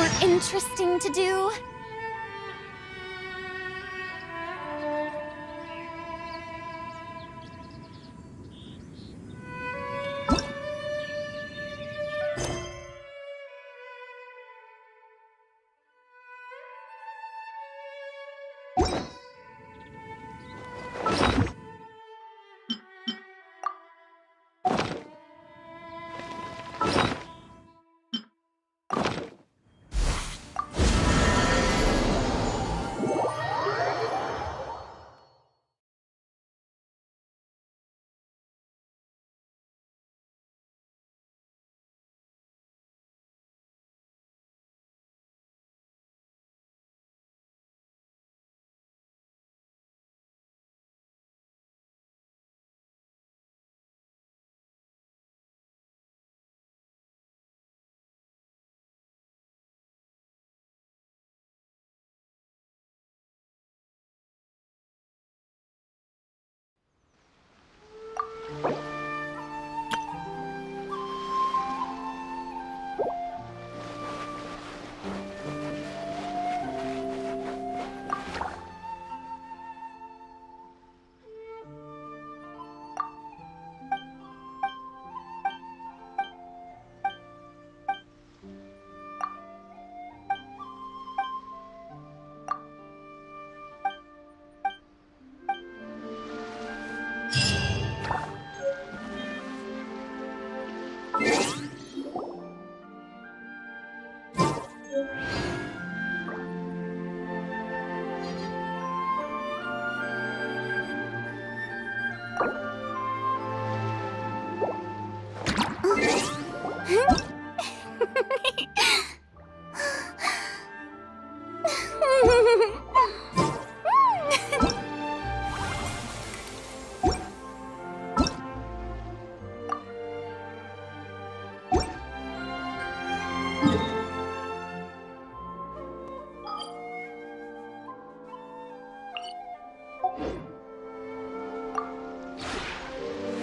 more interesting to do.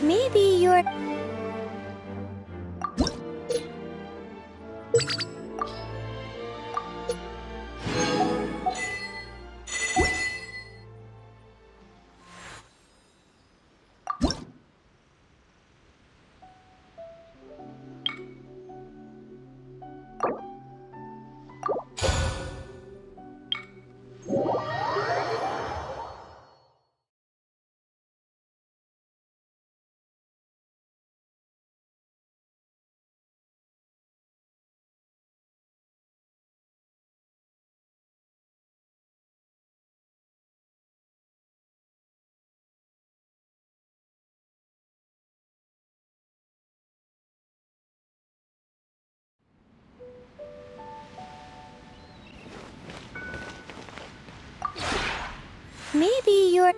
Maybe you're... Maybe you're...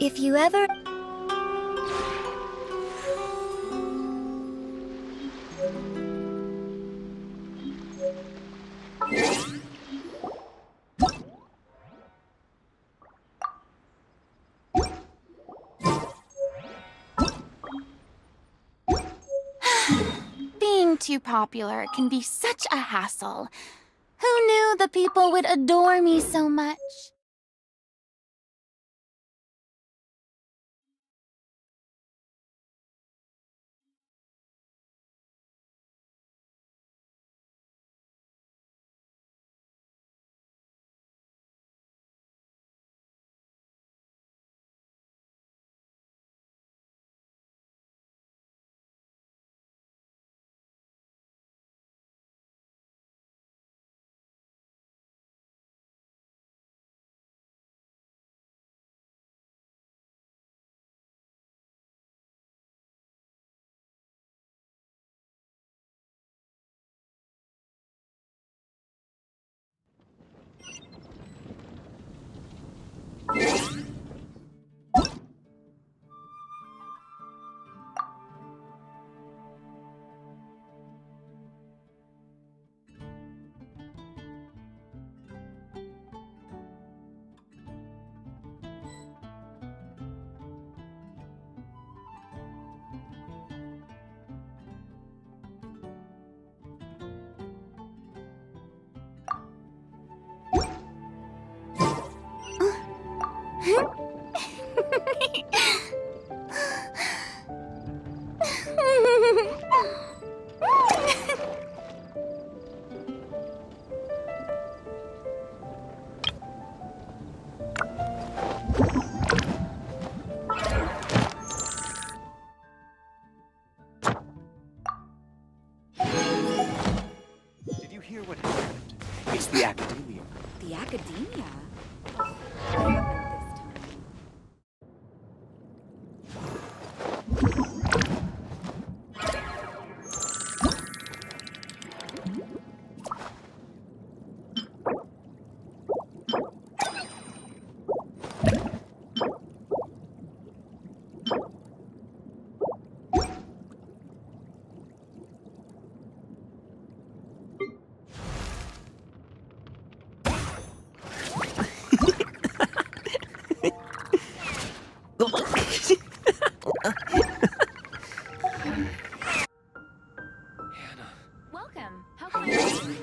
If you ever... Being too popular can be such a hassle. Who knew the people would adore me so much? Did you hear what happened? It's the academia. The academia? Welcome. How can I help you?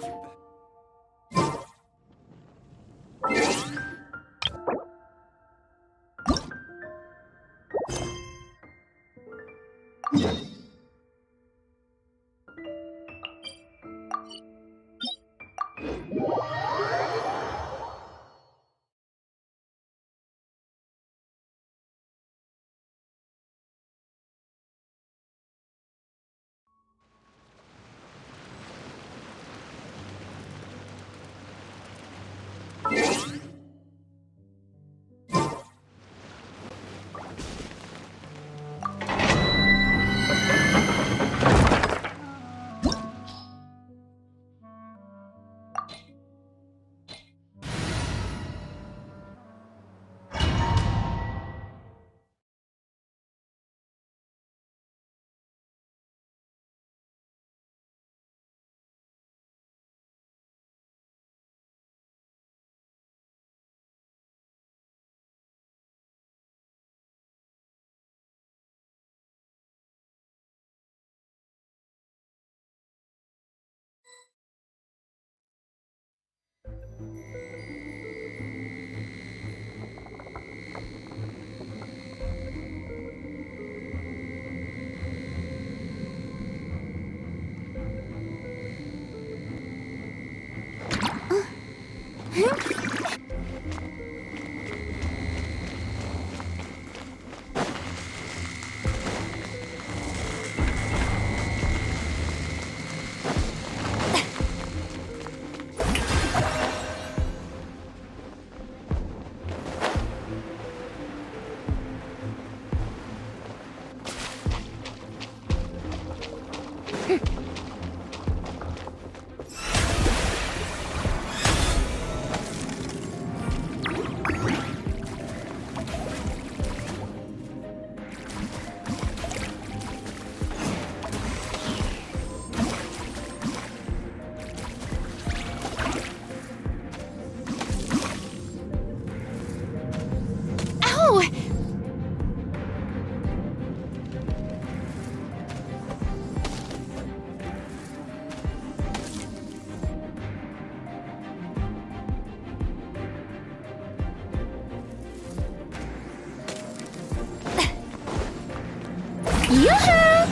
Yoo-hoo!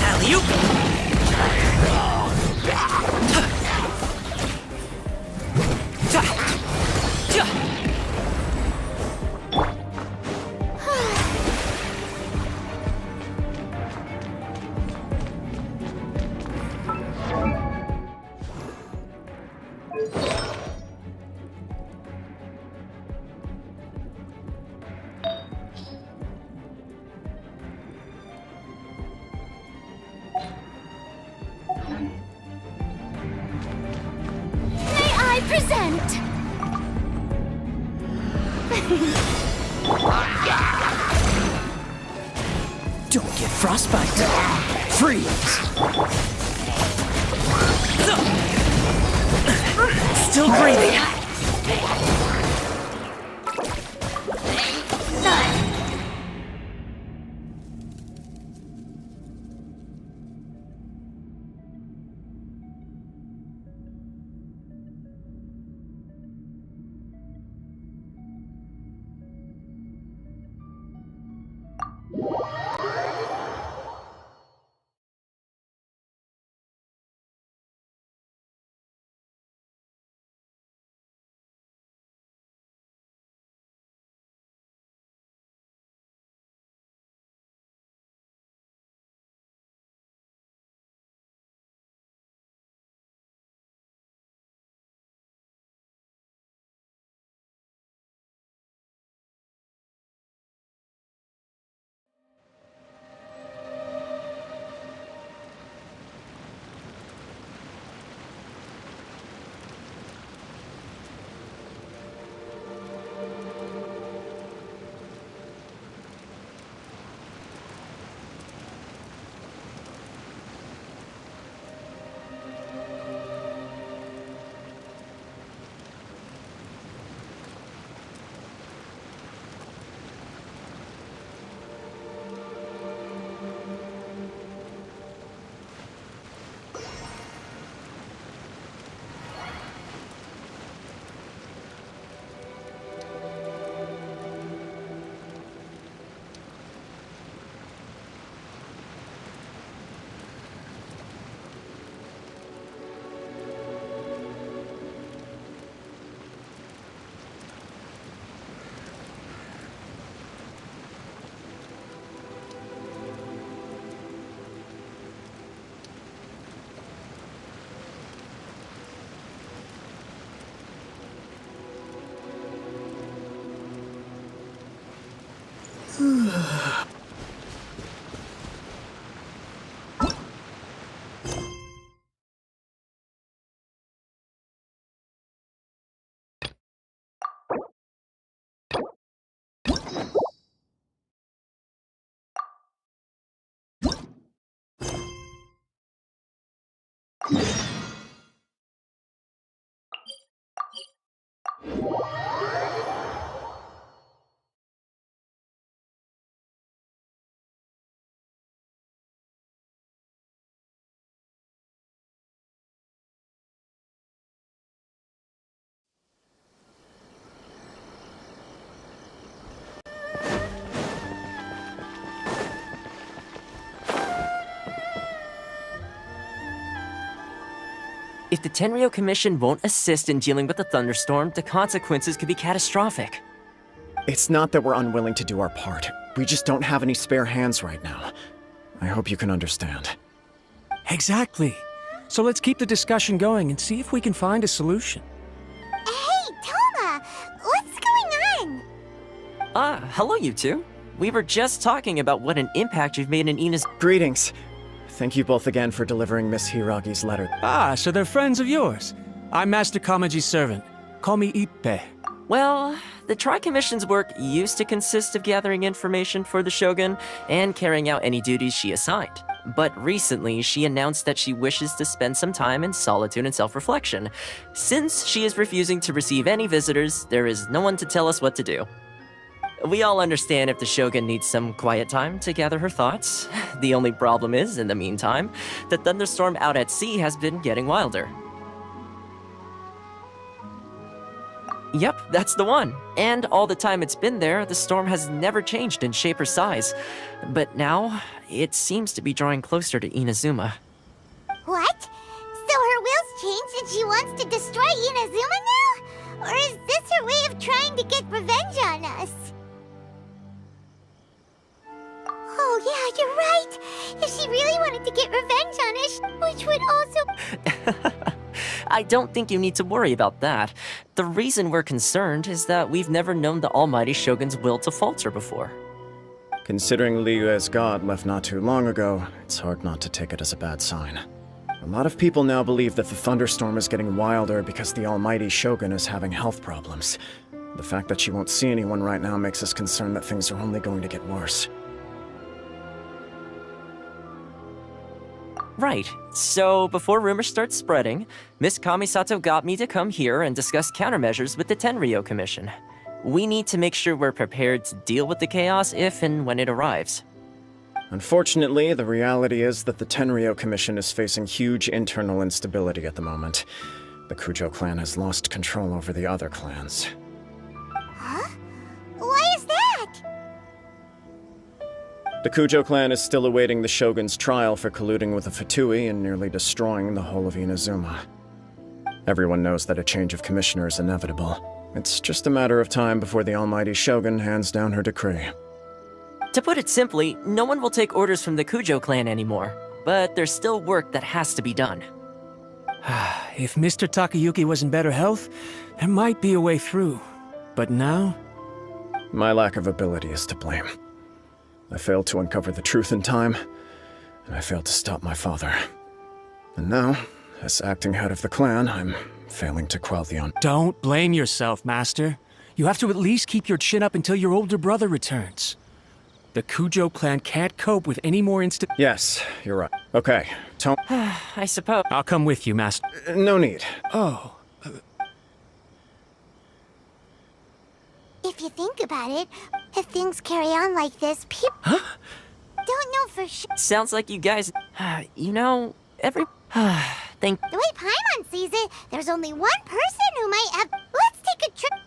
Alley-oop! May I present? Don't get frostbite. Freeze! Still breathing. If the Tenryo Commission won't assist in dealing with the thunderstorm, the consequences could be catastrophic. It's not that we're unwilling to do our part. We just don't have any spare hands right now. I hope you can understand. Exactly. So let's keep the discussion going and see if we can find a solution. Hey, Toma! What's going on? Hello you two. We were just talking about what an impact you've made in Ina's— Greetings. Thank you both again for delivering Miss Hiragi's letter. Ah, so they're friends of yours. I'm Master Kamaji's servant. Call me Ippe. Well, the Tri-Commission's work used to consist of gathering information for the Shogun and carrying out any duties she assigned. But recently, she announced that she wishes to spend some time in solitude and self-reflection. Since she is refusing to receive any visitors, there is no one to tell us what to do. We all understand if the Shogun needs some quiet time to gather her thoughts. The only problem is, in the meantime, the thunderstorm out at sea has been getting wilder. Yep, that's the one. And all the time it's been there, the storm has never changed in shape or size. But now, it seems to be drawing closer to Inazuma. What? So her will's changed and she wants to destroy Inazuma now? Or is this her way of trying to get revenge on us? Oh yeah, you're right. If she really wanted to get revenge on us, which would also... I don't think you need to worry about that. The reason we're concerned is that we've never known the Almighty Shogun's will to falter before. Considering Liyue's god left not too long ago, it's hard not to take it as a bad sign. A lot of people now believe that the thunderstorm is getting wilder because the Almighty Shogun is having health problems. The fact that she won't see anyone right now makes us concerned that things are only going to get worse. Right. So, before rumors start spreading, Miss Kamisato got me to come here and discuss countermeasures with the Tenryou Commission. We need to make sure we're prepared to deal with the chaos if and when it arrives. Unfortunately, the reality is that the Tenryou Commission is facing huge internal instability at the moment. The Kujo clan has lost control over the other clans. Huh? Why is that? The Kujo clan is still awaiting the Shogun's trial for colluding with the Fatui and nearly destroying the whole of Inazuma. Everyone knows that a change of commissioner is inevitable. It's just a matter of time before the Almighty Shogun hands down her decree. To put it simply, no one will take orders from the Kujo clan anymore, but there's still work that has to be done. If Mr. Takayuki was in better health, there might be a way through. But now? My lack of ability is to blame. I failed to uncover the truth in time, and I failed to stop my father. And now, as acting head of the clan, I'm failing to quell the Don't blame yourself, Master. You have to at least keep your chin up until your older brother returns. The Kujo clan can't cope with any more Yes, you're right. Okay, I suppose. I'll come with you, Master. No need. Oh. If you think about it, if things carry on like this, people don't know for sure. Sounds like you guys, you know, every... Thank... The way Paimon sees it, there's only one person who might have... Let's take a trip...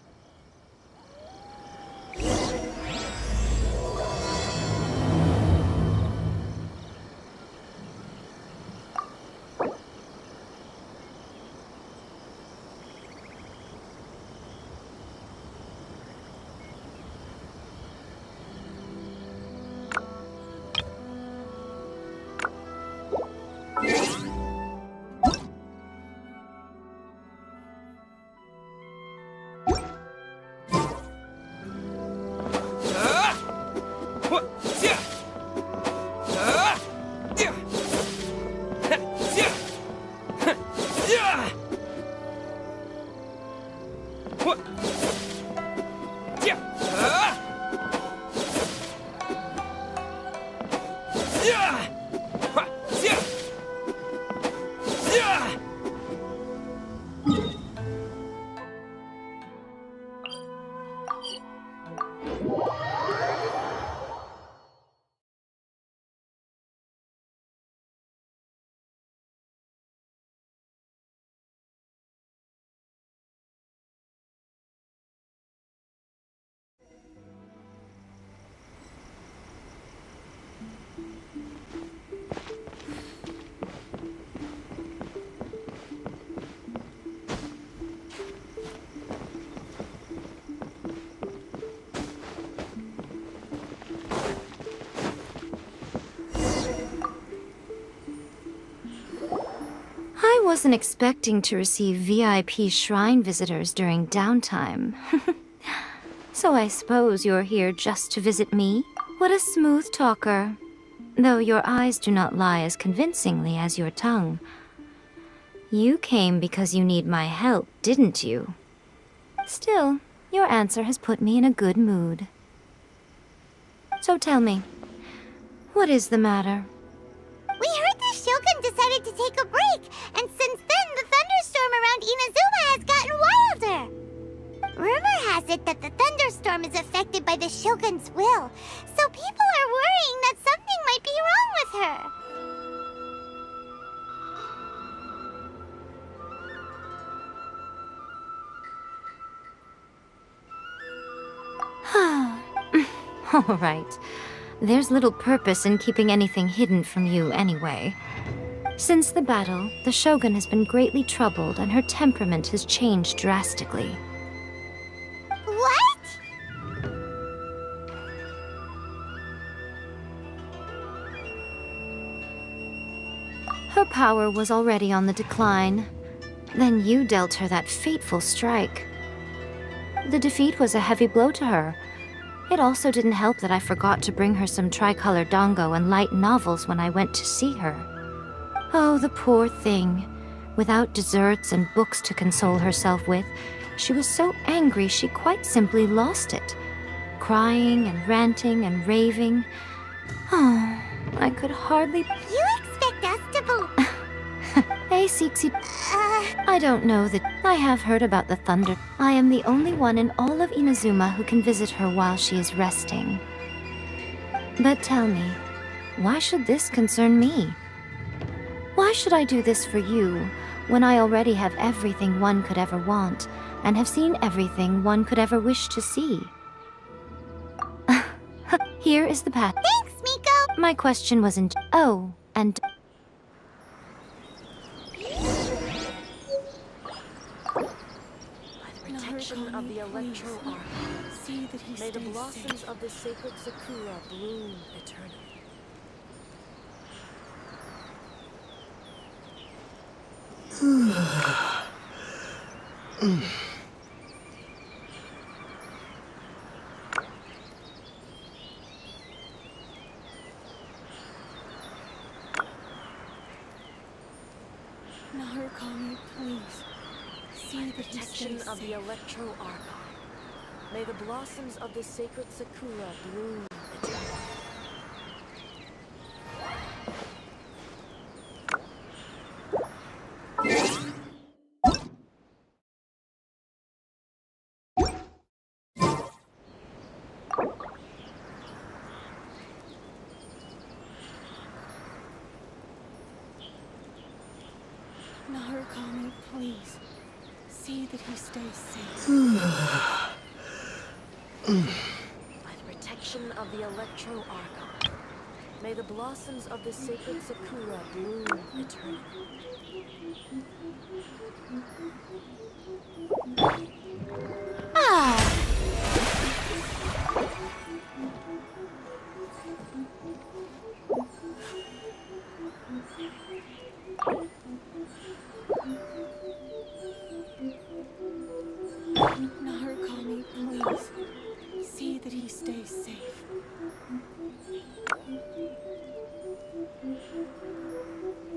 I wasn't expecting to receive VIP shrine visitors during downtime. So I suppose you're here just to visit me? What a smooth talker. Though your eyes do not lie as convincingly as your tongue. You came because you need my help, didn't you? Still, your answer has put me in a good mood. So tell me, what is the matter? We heard the Shogun decided to take a break, and since then the thunderstorm around Inazuma has gotten wilder. Rumor has it that the thunderstorm is affected by the Shogun's will, so people are worrying that something might be wrong with her. All right. There's little purpose in keeping anything hidden from you anyway. Since the battle, the Shogun has been greatly troubled and her temperament has changed drastically. What? Her power was already on the decline. Then you dealt her that fateful strike. The defeat was a heavy blow to her. It also didn't help that I forgot to bring her some tricolor dango and light novels when I went to see her. Oh, the poor thing. Without desserts and books to console herself with, she was so angry she quite simply lost it. Crying and ranting and raving. Oh, I could hardly... You expect us to believe... Hey, Sixi... I don't know that... I have heard about the thunder. I am the only one in all of Inazuma who can visit her while she is resting. But tell me, why should this concern me? Why should I do this for you, when I already have everything one could ever want, and have seen everything one could ever wish to see? Here is the path. Thanks, Miko! My question wasn't... Oh, and... Protection of the Electro Arc. See that he May the stays blossoms safe. of the sacred Sakura bloom eternally. Narukami, please. See that he Protection stays of the safe. Electro Archon. May the blossoms of the sacred Sakura bloom eternally. Narukami, please. See that he stays safe. By the protection of the Electro Archon. May the blossoms of the sacred Sakura bloom eternally. Narukami, please. See that he stays safe.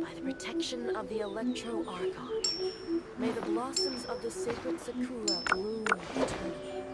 By the protection of the Electro Archon. May the blossoms of the sacred Sakura bloom eternally.